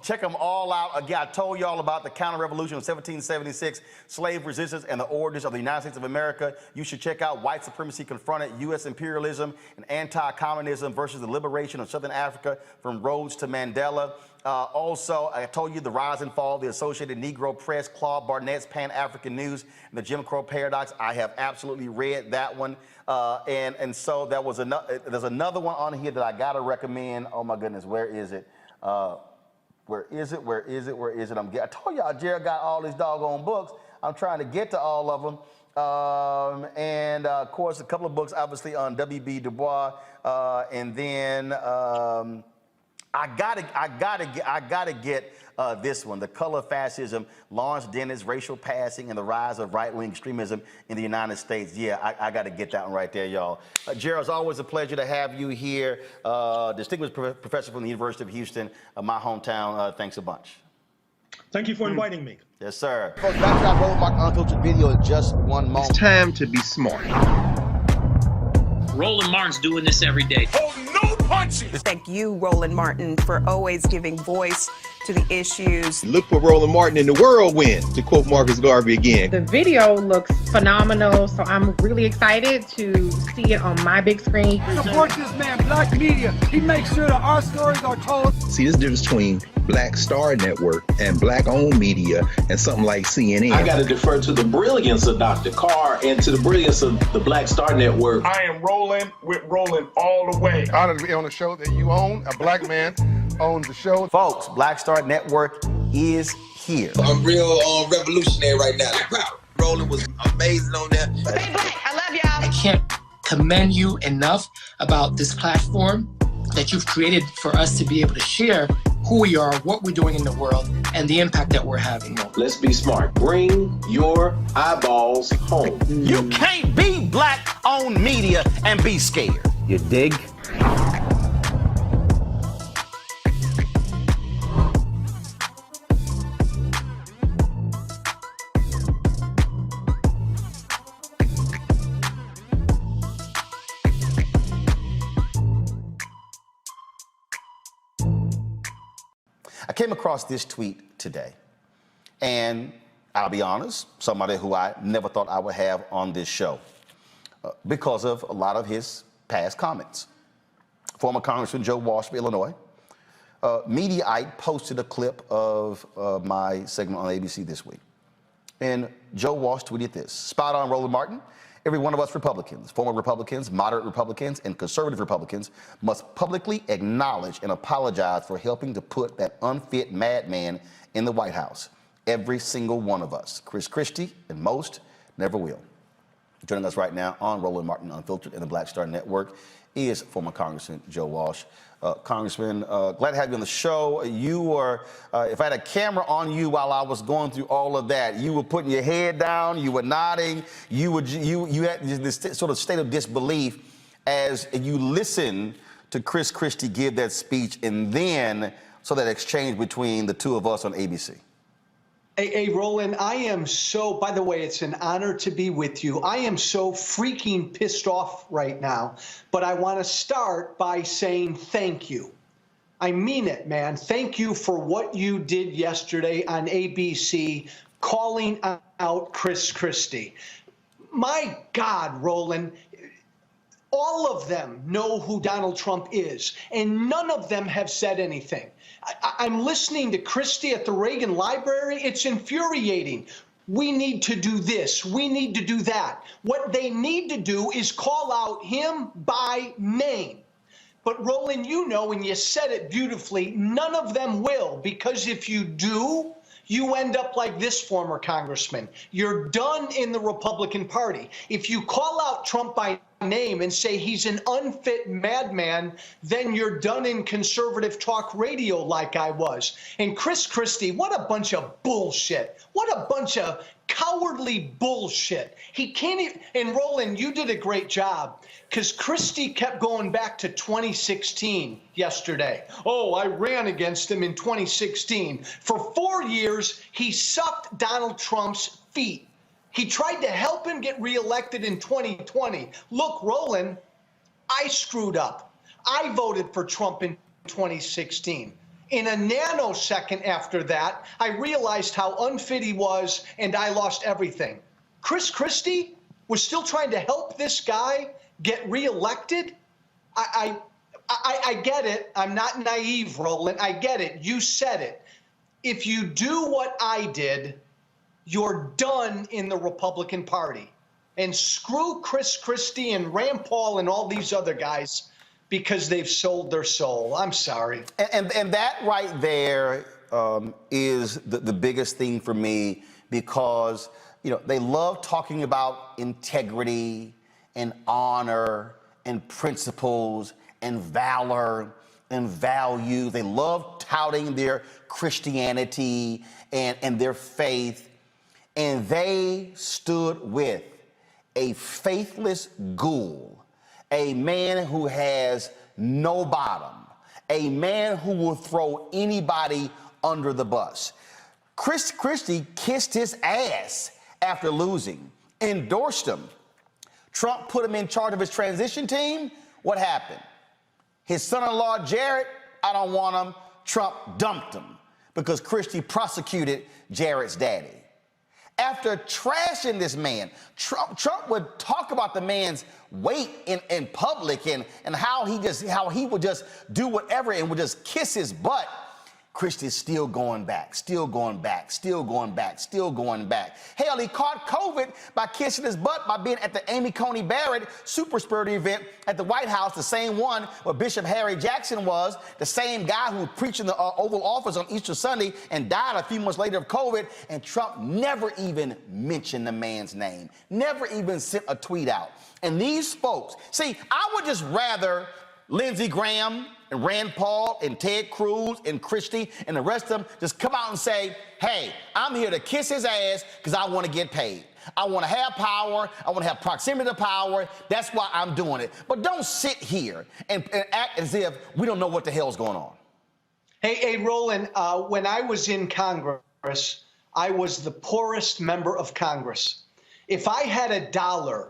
check them all out. Again, I told y'all about the counter-revolution of 1776, slave resistance, and the origins of the United States of America. You should check out White Supremacy Confronted, U.S. Imperialism and Anti-Communism versus the Liberation of Southern Africa from Rhodes to Mandela. Also, I told you the rise and fall of the Associated Negro Press, Claude Barnett's Pan-African News, and the Jim Crow Paradox. I have absolutely read that one. And so that was there's another one on here that I gotta recommend. Oh my goodness, where is it? Where is it? I told y'all Jared got all these doggone books. I'm trying to get to all of them. And of course, a couple of books, obviously, on W.B. Du Bois. And then I gotta get this one, The Color of Fascism, Lawrence Dennett's Racial Passing and the Rise of Right-Wing Extremism in the United States. Yeah, I got to get that one right there, y'all. Gerald, it's always a pleasure to have you here. Distinguished professor from the University of Houston, my hometown. Thanks a bunch. Thank you for inviting me. Yes, sir. Folks, back to our Roland Martin Unfiltered video in just one moment. It's time to be smart. Roland Martin's doing this every day. Oh, no punches! Thank you, Roland Martin, for always giving voice to the issues. Look for Roland Martin in the whirlwind, to quote Marcus Garvey again. The video looks phenomenal, so I'm really excited to see it on my big screen. Support this man, Black Media. He makes sure that our stories are told. See, this difference between Black Star Network and Black-owned media and something like CNN. I got to defer to the brilliance of Dr. Carr and to the brilliance of the Black Star Network. I am rolling with Roland all the way. Honored to be on a show that you own. A black man owns the show. Folks, Black Star Network is here. I'm real revolutionary right now. Roland was amazing on that. Hey, Black, I love y'all. I can't commend you enough about this platform that you've created for us to be able to share who we are, what we're doing in the world, and the impact that we're having. Let's be smart. Bring your eyeballs home. You can't be black-owned media and be scared. You dig? I came across this tweet today, and I'll be honest, somebody who I never thought I would have on this show because of a lot of his past comments. Former Congressman Joe Walsh of Illinois, Mediaite posted a clip of my segment on ABC this week. And Joe Walsh tweeted this: spot on, Roland Martin. Every one of us Republicans, former Republicans, moderate Republicans, and conservative Republicans must publicly acknowledge and apologize for helping to put that unfit madman in the White House. Every single one of us. Chris Christie and most never will. Joining us right now on Roland Martin Unfiltered and the Black Star Network is former Congressman Joe Walsh. Congressman, glad to have you on the show. You were, if I had a camera on you while I was going through all of that, you were putting your head down, you were nodding, you had this sort of state of disbelief as you listened to Chris Christie give that speech and then saw that exchange between the two of us on ABC. Hey, Roland, I am so, by the way, it's an honor to be with you. I am so freaking pissed off right now, but I want to start by saying thank you. I mean it, man. Thank you for what you did yesterday on ABC, calling out Chris Christie. My God, Roland, all of them know who Donald Trump is, and none of them have said anything. I'm listening to Christie at the Reagan Library. It's infuriating. We need to do this. We need to do that. What they need to do is call out him by name. But Roland, you know, and you said it beautifully, none of them will, because if you do, you end up like this former congressman. You're done in the Republican Party. If you call out Trump by name and say he's an unfit madman, then you're done in conservative talk radio like I was. And Chris Christie, what a bunch of bullshit. What a bunch of cowardly bullshit. He can't even, and Roland, you did a great job, because Christie kept going back to 2016 yesterday. Oh, I ran against him in 2016. For 4 years, he sucked Donald Trump's feet. He tried to help him get reelected in 2020. Look, Roland, I screwed up. I voted for Trump in 2016. In a nanosecond after that, I realized how unfit he was, and I lost everything. Chris Christie was still trying to help this guy get reelected? I get it. I'm not naive, Roland. I get it. You said it. If you do what I did, you're done in the Republican Party. And screw Chris Christie and Rand Paul and all these other guys because they've sold their soul. I'm sorry. And that right there is the biggest thing for me, because, you know, they love talking about integrity and honor and principles and valor and value. They love touting their Christianity and their faith. And they stood with a faithless ghoul, a man who has no bottom, a man who will throw anybody under the bus. Chris Christie kissed his ass after losing, endorsed him. Trump put him in charge of his transition team. What happened? His son-in-law, Jared, I don't want him. Trump dumped him because Christie prosecuted Jared's daddy. After trashing this man, Trump would talk about the man's weight in public and how he would just do whatever and would just kiss his butt. Christie's still going back, still going back, still going back, still going back. Hell, he caught COVID by kissing his butt by being at the Amy Coney Barrett super spreader event at the White House, the same one where Bishop Harry Jackson was, the same guy who preached in the Oval Office on Easter Sunday and died a few months later of COVID, and Trump never even mentioned the man's name, never even sent a tweet out. And these folks, see, I would just rather Lindsey Graham and Rand Paul and Ted Cruz and Christie and the rest of them just come out and say, hey, I'm here to kiss his ass because I want to get paid. I want to have power. I want to have proximity to power. That's why I'm doing it. But don't sit here and act as if we don't know what the hell's going on. Hey, Roland, when I was in Congress, I was the poorest member of Congress. If I had $1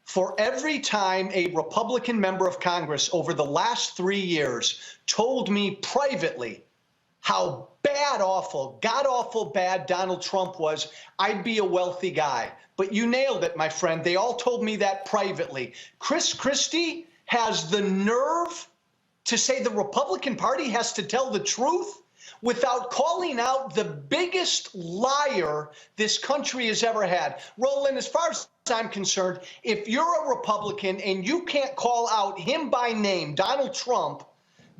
for every time a Republican member of Congress over the last 3 years told me privately how bad, awful, god-awful bad Donald Trump was, I'd be a wealthy guy. But you nailed it, my friend. They all told me that privately. Chris Christie has the nerve to say the Republican Party has to tell the truth without calling out the biggest liar this country has ever had. Roland, as far as I'm concerned, if you're a Republican and you can't call out him by name, Donald Trump,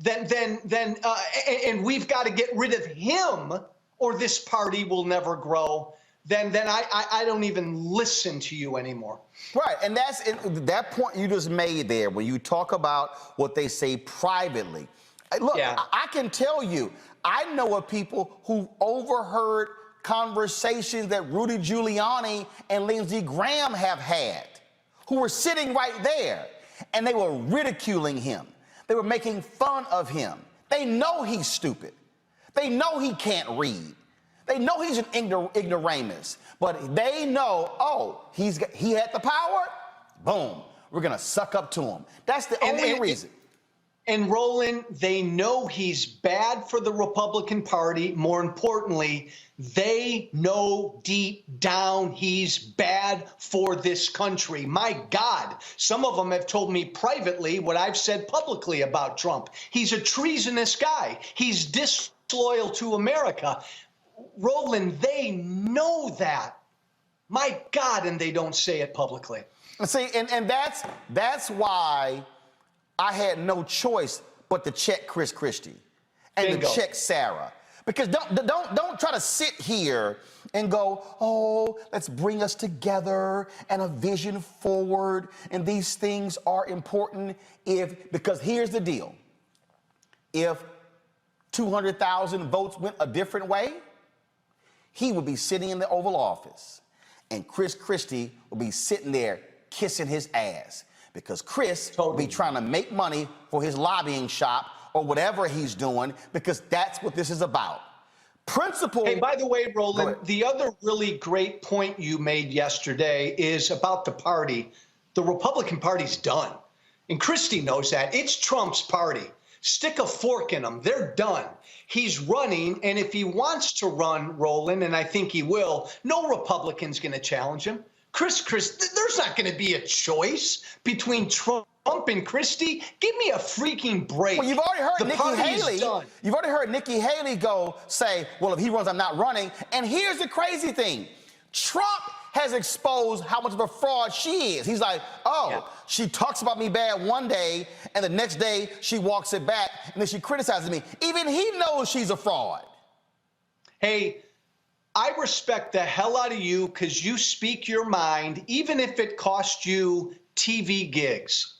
and we've got to get rid of him or this party will never grow, then I don't even listen to you anymore. Right, and that's that point you just made there when you talk about what they say privately. Look, I can tell you, I know of people who overheard conversations that Rudy Giuliani and Lindsey Graham have had, who were sitting right there, and they were ridiculing him. They were making fun of him. They know he's stupid. They know he can't read. They know he's an ignoramus, but they know, oh, he had the power. Boom, we're gonna suck up to him. That's the only reason. And Roland, they know he's bad for the Republican Party. More importantly, they know deep down he's bad for this country. My God, some of them have told me privately what I've said publicly about Trump. He's a treasonous guy. He's disloyal to America. Roland, they know that. My God, and they don't say it publicly. See, and that's why I had no choice but to check Chris Christie and to check Sarah. Because don't try to sit here and go, oh, let's bring us together and a vision forward, and these things are important because here's the deal. If 200,000 votes went a different way, he would be sitting in the Oval Office, and Chris Christie would be sitting there kissing his ass, because Chris will be trying to make money for his lobbying shop or whatever he's doing, because that's what this is about. Principle. Hey, by the way, Roland, the other really great point you made yesterday is about the party. The Republican Party's done, and Christie knows that. It's Trump's party. Stick a fork in them. They're done. He's running, and if he wants to run, Roland, and I think he will, no Republican's going to challenge him. Chris, there's not going to be a choice between Trump and Christie. Give me a freaking break. Well, you've already heard Nikki Haley. You've already heard Nikki Haley say, well, if he runs, I'm not running. And here's the crazy thing. Trump has exposed how much of a fraud she is. He's like, she talks about me bad one day, and the next day she walks it back, and then she criticizes me. Even he knows she's a fraud. Hey, I respect the hell out of you because you speak your mind, even if it cost you TV gigs.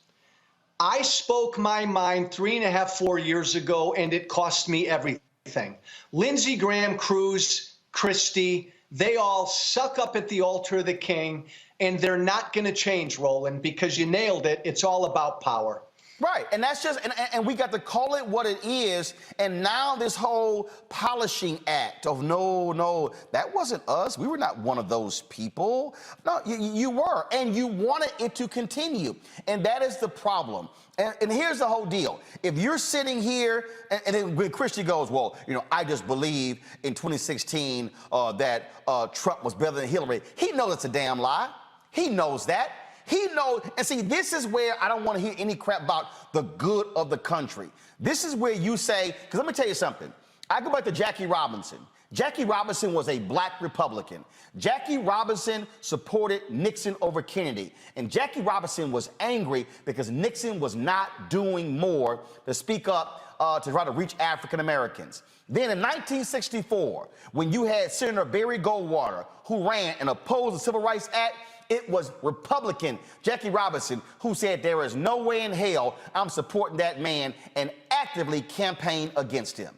I spoke my mind 3.5, 4 years ago, and it cost me everything. Lindsey Graham, Cruz, Christie, they all suck up at the altar of the king, and they're not going to change, Roland, because you nailed it. It's all about power. Right, and that's just, and we got to call it what it is, and now this whole polishing act of no, that wasn't us. We were not one of those people. No, you were, and you wanted it to continue, and that is the problem. And here's the whole deal. If you're sitting here, and then when Christie goes, well, I just believe in 2016 that Trump was better than Hillary, he knows it's a damn lie. He knows that. He knows, and see, this is where I don't want to hear any crap about the good of the country. This is where you say, because let me tell you something. I go back to Jackie Robinson. Jackie Robinson was a black Republican. Jackie Robinson supported Nixon over Kennedy. And Jackie Robinson was angry because Nixon was not doing more to speak up to try to reach African Americans. Then in 1964, when you had Senator Barry Goldwater, who ran and opposed the Civil Rights Act, it was Republican Jackie Robinson who said there is no way in hell I'm supporting that man and actively campaigned against him.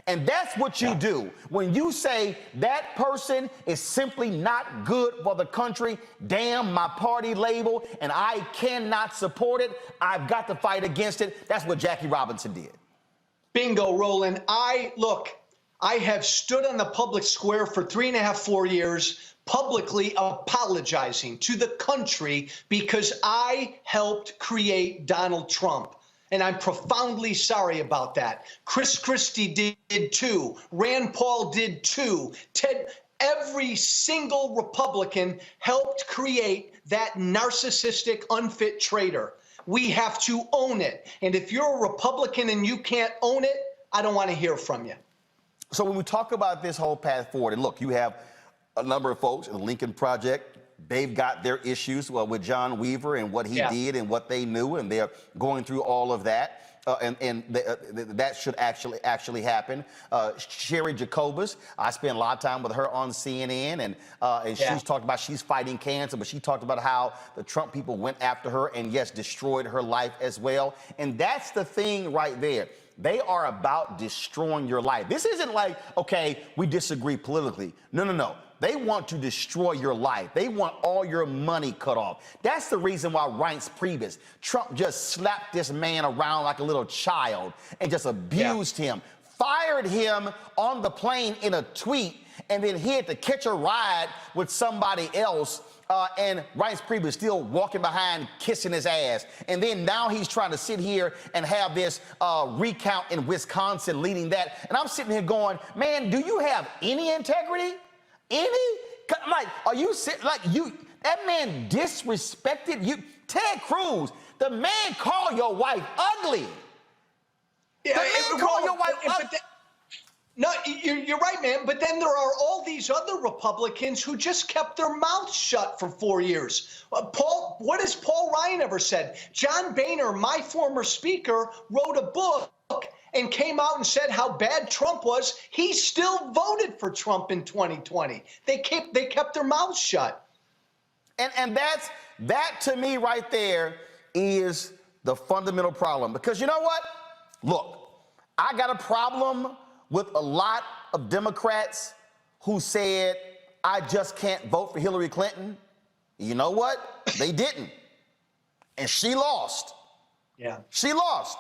And that's what you do. When you say that person is simply not good for the country, damn my party label, and I cannot support it, I've got to fight against it. That's what Jackie Robinson did. Bingo, Roland. I have stood on the public square for 3.5, 4 years, publicly apologizing to the country because I helped create Donald Trump. And I'm profoundly sorry about that. Chris Christie did too. Rand Paul did too. Every single Republican helped create that narcissistic, unfit traitor. We have to own it. And if you're a Republican and you can't own it, I don't want to hear from you. So when we talk about this whole path forward, and look, you have a number of folks in the Lincoln Project. They've got their issues with John Weaver and what he did and what they knew, and they're going through all of that. That should actually happen. Sherry Jacobus, I spent a lot of time with her on CNN, and she's talked about she's fighting cancer, but she talked about how the Trump people went after her and, yes, destroyed her life as well. And that's the thing right there. They are about destroying your life. This isn't like, okay, we disagree politically. No, no, no. They want to destroy your life. They want all your money cut off. That's the reason why Reince Priebus, Trump just slapped this man around like a little child and just abused him, fired him on the plane in a tweet, and then he had to catch a ride with somebody else. And Reince Priebus still walking behind, kissing his ass. And then now he's trying to sit here and have this recount in Wisconsin leading that. And I'm sitting here going, man, do you have any integrity? Any? Like, are you like you? That man disrespected you. Ted Cruz, the man called your wife ugly. Yeah, the man called your wife ugly. No, you're right, man. But then there are all these other Republicans who just kept their mouths shut for 4 years. What has Paul Ryan ever said? John Boehner, my former speaker, wrote a book and came out and said how bad Trump was. He still voted for Trump in 2020. They kept their mouths shut. And that to me right there is the fundamental problem. Because you know what? Look, I got a problem with a lot of Democrats who said, I just can't vote for Hillary Clinton. You know what? They didn't. And she lost. Yeah. She lost.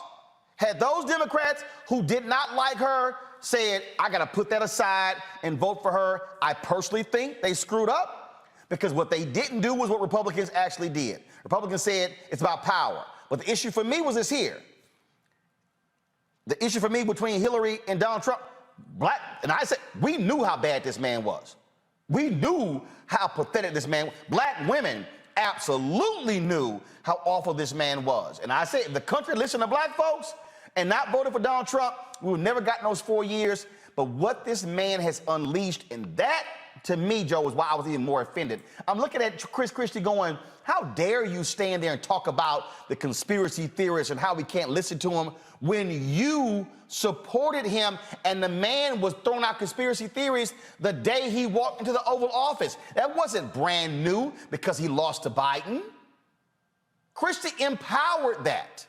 Had those Democrats who did not like her said, I got to put that aside and vote for her, I personally think they screwed up, because what they didn't do was what Republicans actually did. Republicans said it's about power. But the issue for me was this here. The issue for me between Hillary and Donald Trump, and I said, we knew how bad this man was. We knew how pathetic this man was. Black women absolutely knew how awful this man was. And I said, if the country listened to black folks and not voted for Donald Trump, we would never gotten those 4 years. But what this man has unleashed, and that, to me, Joe, is why I was even more offended. I'm looking at Chris Christie going, how dare you stand there and talk about the conspiracy theorists and how we can't listen to him when you supported him, and the man was throwing out conspiracy theories the day he walked into the Oval Office. That wasn't brand new because he lost to Biden. Christie empowered that.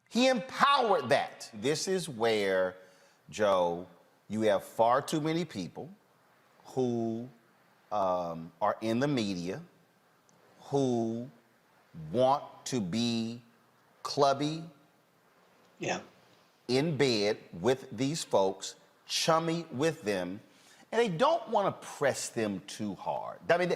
He empowered that. This is where, Joe, you have far too many people who are in the media who want to be clubby, in bed with these folks, chummy with them, and they don't want to press them too hard. I mean,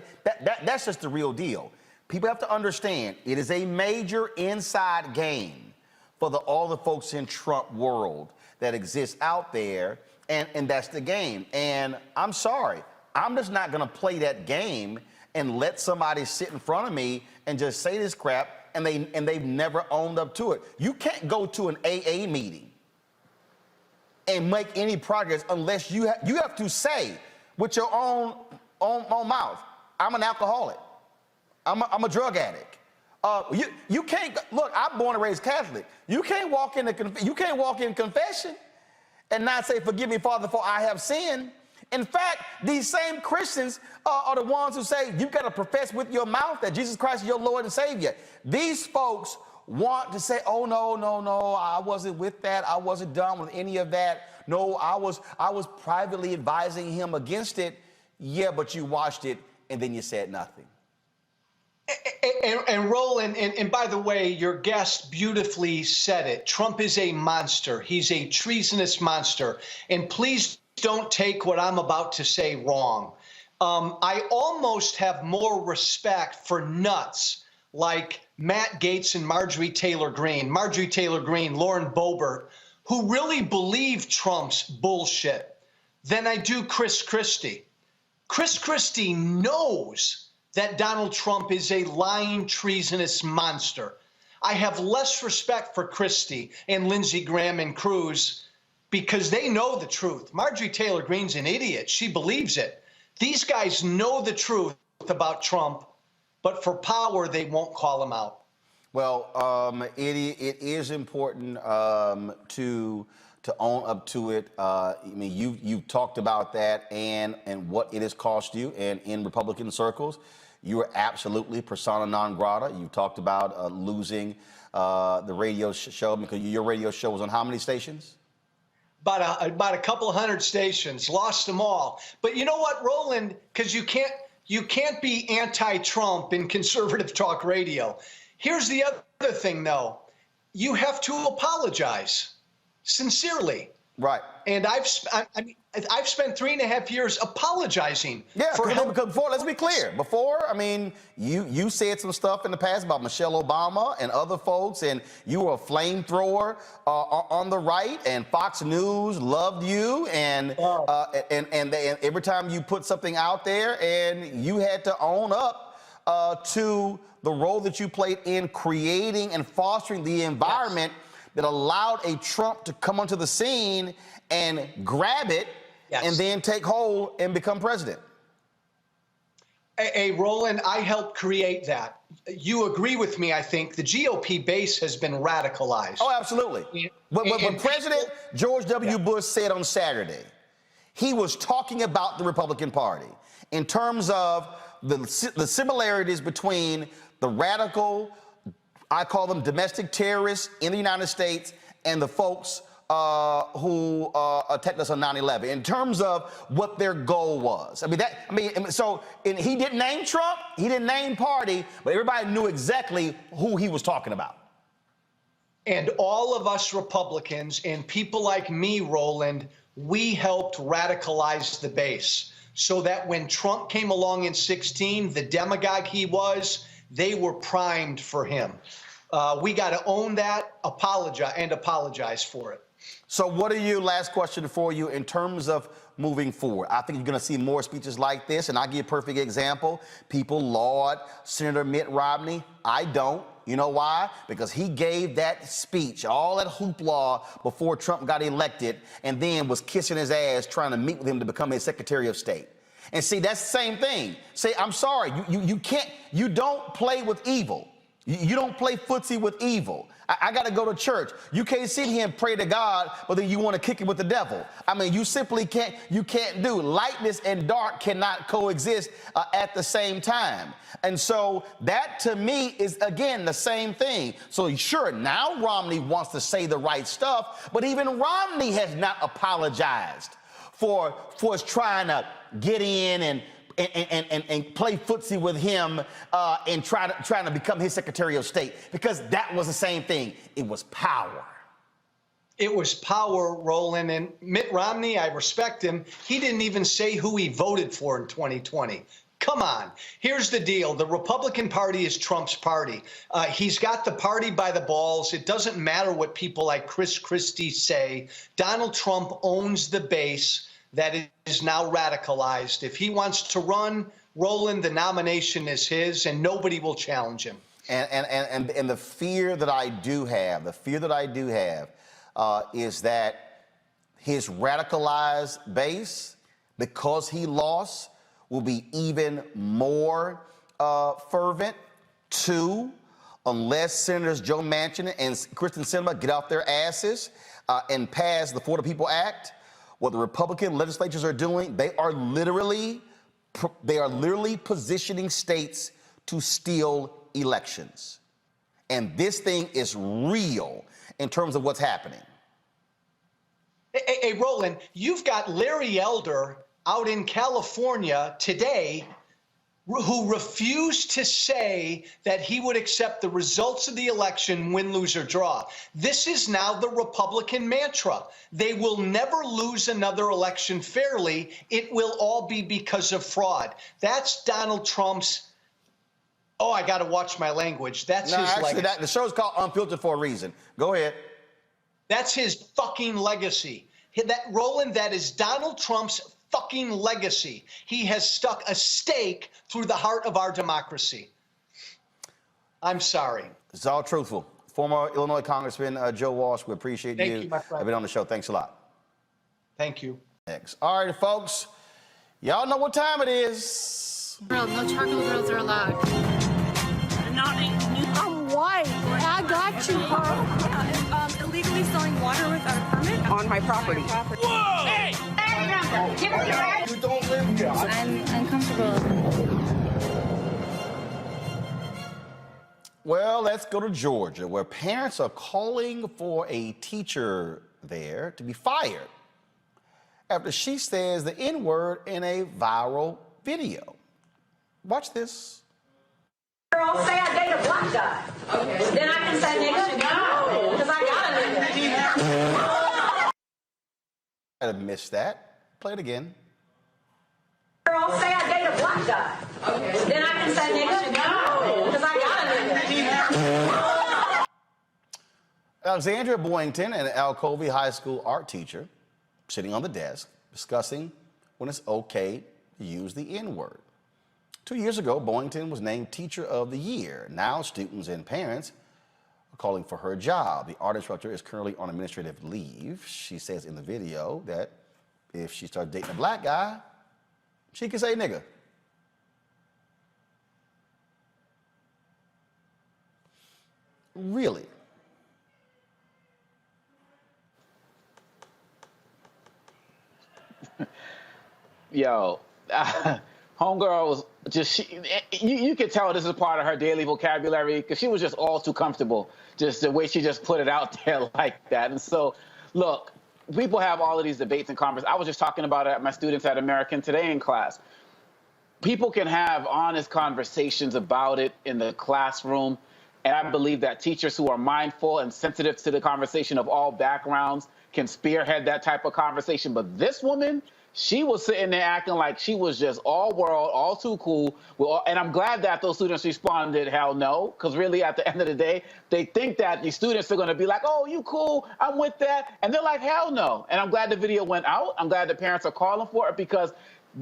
that's just the real deal. People have to understand it is a major inside game for all the folks in Trump world that exists out there, and that's the game. And I'm sorry, I'm just not going to play that game and let somebody sit in front of me and just say this crap, and they've never owned up to it. You can't go to an AA meeting and make any progress unless you have to say with your own mouth, I'm an alcoholic, I'm a drug addict. You can't look. I'm born and raised Catholic. You can't walk in confession and not say, "Forgive me, Father, for I have sinned." In fact, these same Christians are the ones who say you've got to profess with your mouth that Jesus Christ is your Lord and Savior. These folks want to say, "Oh no, I wasn't with that. I wasn't done with any of that. No, I was privately advising him against it." Yeah, but you watched it and then you said nothing. And Roland, and by the way, your guest beautifully said it. Trump is a monster. He's a treasonous monster. And please don't take what I'm about to say wrong. I almost have more respect for nuts like Matt Gaetz and Marjorie Taylor Greene, Lauren Boebert, who really believe Trump's bullshit than I do Chris Christie. Chris Christie knows that Donald Trump is a lying, treasonous monster. I have less respect for Christie and Lindsey Graham and Cruz because they know the truth. Marjorie Taylor Greene's an idiot. She believes it. These guys know the truth about Trump, but for power, they won't call him out. Well, it is important to own up to it. I mean, you've talked about that and what it has cost you, and in Republican circles, you are absolutely persona non grata. You talked about losing the radio show because your radio show was on how many stations? About a couple hundred stations, lost them all. But you know what, Roland? Because you can't be anti-Trump in conservative talk radio. Here's the other thing, though. You have to apologize sincerely. Right. And I've spent 3.5 years apologizing. Yeah, for because before, let's be clear. Before, I mean, you said some stuff in the past about Michelle Obama and other folks, and you were a flamethrower on the right, and Fox News loved you, and every time you put something out there, and you had to own up to the role that you played in creating and fostering the environment that allowed a Trump to come onto the scene and grab it and then take hold and become president. Hey, Roland, I helped create that. You agree with me, I think. The GOP base has been radicalized. Oh, absolutely. What President George W. Bush said on Saturday, he was talking about the Republican Party in terms of the similarities between the radical, I call them domestic terrorists in the United States, and the folks who attacked us on 9/11 in terms of what their goal was. So he didn't name Trump, he didn't name party, but everybody knew exactly who he was talking about. And all of us Republicans and people like me, Roland, we helped radicalize the base so that when Trump came along in 2016, the demagogue he was, they were primed for him. We got to own that, apologize for it. So what are you, last question for you, in terms of moving forward? I think you're going to see more speeches like this, and I'll give you a perfect example. People laud Senator Mitt Romney. I don't. You know why? Because he gave that speech, all that hoopla before Trump got elected, and then was kissing his ass trying to meet with him to become his Secretary of State. And see, that's the same thing. Say, I'm sorry, you don't play with evil. You don't play footsie with evil. I got to go to church. You can't sit here and pray to God, but then you want to kick it with the devil. I mean, you simply can't do. Lightness and dark cannot coexist at the same time. And so that, to me, is, again, the same thing. So sure, now Romney wants to say the right stuff, but even Romney has not apologized for trying to get in and play footsie with him and trying to become his Secretary of State, because that was the same thing. It was power. It was power, Roland. And Mitt Romney, I respect him. He didn't even say who he voted for in 2020. Come on. Here's the deal. The Republican Party is Trump's party. He's got the party by the balls. It doesn't matter what people like Chris Christie say. Donald Trump owns the base that is now radicalized. If he wants to run, Roland, the nomination is his, and nobody will challenge him. And the fear that I do have, is that his radicalized base, because he lost, will be even more fervent. Two, unless Senators Joe Manchin and Kyrsten Sinema get off their asses and pass the For the People Act, what the Republican legislatures are doing, they are literally positioning states to steal elections. And this thing is real in terms of what's happening. Hey, Roland, you've got Larry Elder out in California today who refused to say that he would accept the results of the election, win, lose, or draw. This is now the Republican mantra. They will never lose another election fairly. It will all be because of fraud. That's Donald Trump's Oh, I got to watch my language. That's No, his actually, legacy. the show's called Unfiltered for a reason. Go ahead. That's his fucking legacy. Roland, that is Donald Trump's fucking legacy. He has stuck a stake through the heart of our democracy. I'm sorry. It's all truthful. Former Illinois Congressman Joe Walsh, we appreciate you. Thank you, my friend. I've been on the show. Thanks a lot. Thank you. Thanks. All right, folks. Y'all know what time it is. No charcoal grills are allowed. I'm white. I got you, huh? Illegally selling water without a permit On my property. Whoa! Hey! You don't live here. I'm uncomfortable. Well, let's go to Georgia, where parents are calling for a teacher there to be fired after she says the N-word in a viral video. Watch this. Girl, say I date a black guy. Okay. Then I can say nigga. No. Because I got a nigga. I missed that. Play it again. Girl, say I date a black guy. Okay. Then I can say nigga. No. Because I got a nigga. Alexandria Boynton, an Alcovey High School art teacher, sitting on the desk discussing when it's okay to use the N-word. 2 years ago, Boynton was named Teacher of the Year. Now students and parents are calling for her job. The art instructor is currently on administrative leave. She says in the video that if she starts dating a black guy, she can say nigga. Really? Yo, homegirl was just, you could tell this is part of her daily vocabulary because she was just all too comfortable, just the way she just put it out there like that. And so, look, people have all of these debates and conversations. I was just talking about it at my students at American Today in class. People can have honest conversations about it in the classroom. And I believe that teachers who are mindful and sensitive to the conversation of all backgrounds can spearhead that type of conversation. But this woman, she was sitting there acting like she was just all world, all too cool. And I'm glad that those students responded, hell no, because really at the end of the day, they think that the students are going to be like, oh, you cool, I'm with that. And they're like, hell no. And I'm glad the video went out. I'm glad the parents are calling for it because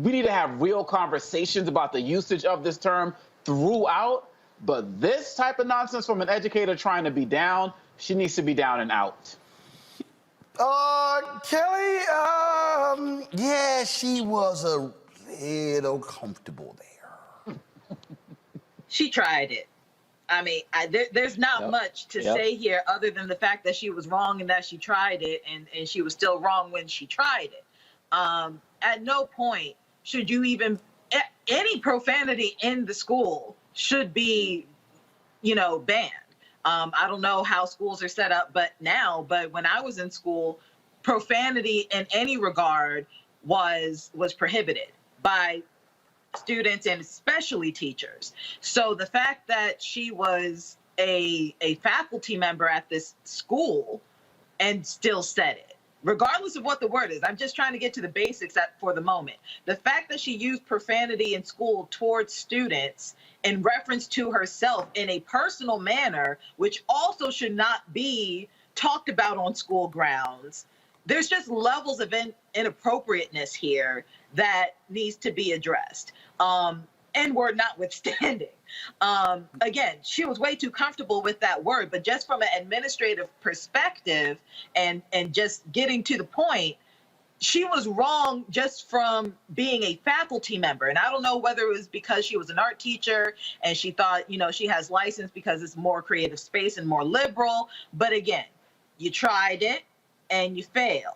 we need to have real conversations about the usage of this term throughout. But this type of nonsense from an educator trying to be down, she needs to be down and out. Kelly, yeah, she was a little comfortable there. She tried it. I mean, there's not much to say here other than the fact that she was wrong and that she tried it, and she was still wrong when she tried it. At no point should you even, any profanity in the school should be, banned. I don't know how schools are set up, but when I was in school, profanity in any regard was prohibited by students and especially teachers. So the fact that she was a faculty member at this school and still said it, regardless of what the word is, I'm just trying to get to the basics for the moment. The fact that she used profanity in school towards students in reference to herself in a personal manner, which also should not be talked about on school grounds. There's just levels of inappropriateness here that needs to be addressed. N-word notwithstanding. Again, she was way too comfortable with that word, but just from an administrative perspective and just getting to the point, she was wrong just from being a faculty member. And I don't know whether it was because she was an art teacher and she thought, she has license because it's more creative space and more liberal. But again, you tried it and you failed.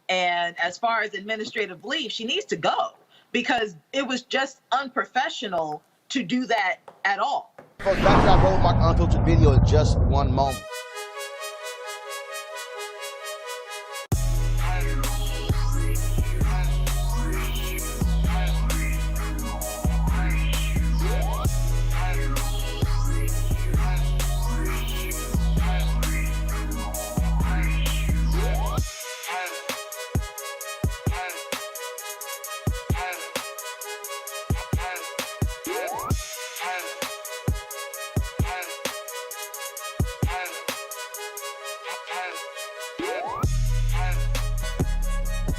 And as far as administrative leave, she needs to go because it was just unprofessional to do that at all. Folks, back to our Road Mark Unfiltered video in just one moment.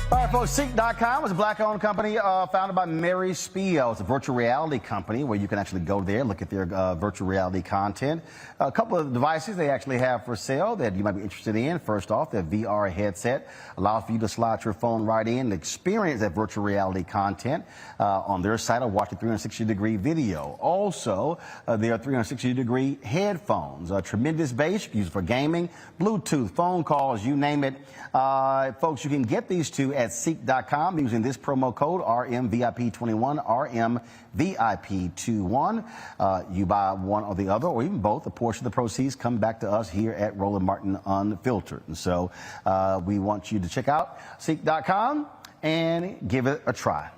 All right, folks, Seek.com is a black-owned company founded by Mary Spiel. It's a virtual reality company where you can actually go there, look at their virtual reality content. A couple of devices they actually have for sale that you might be interested in. First off, their VR headset allows for you to slide your phone right in and experience that virtual reality content on their site or watch a 360-degree video. Also, their 360-degree headphones, tremendous bass, you can use it for gaming, Bluetooth, phone calls, you name it. Folks, you can get these two at Seek.com using this promo code RMVIP21, RMVIP21. You buy one or the other, or even both. A portion of the proceeds come back to us here at Roland Martin Unfiltered. And so we want you to check out Seek.com and give it a try.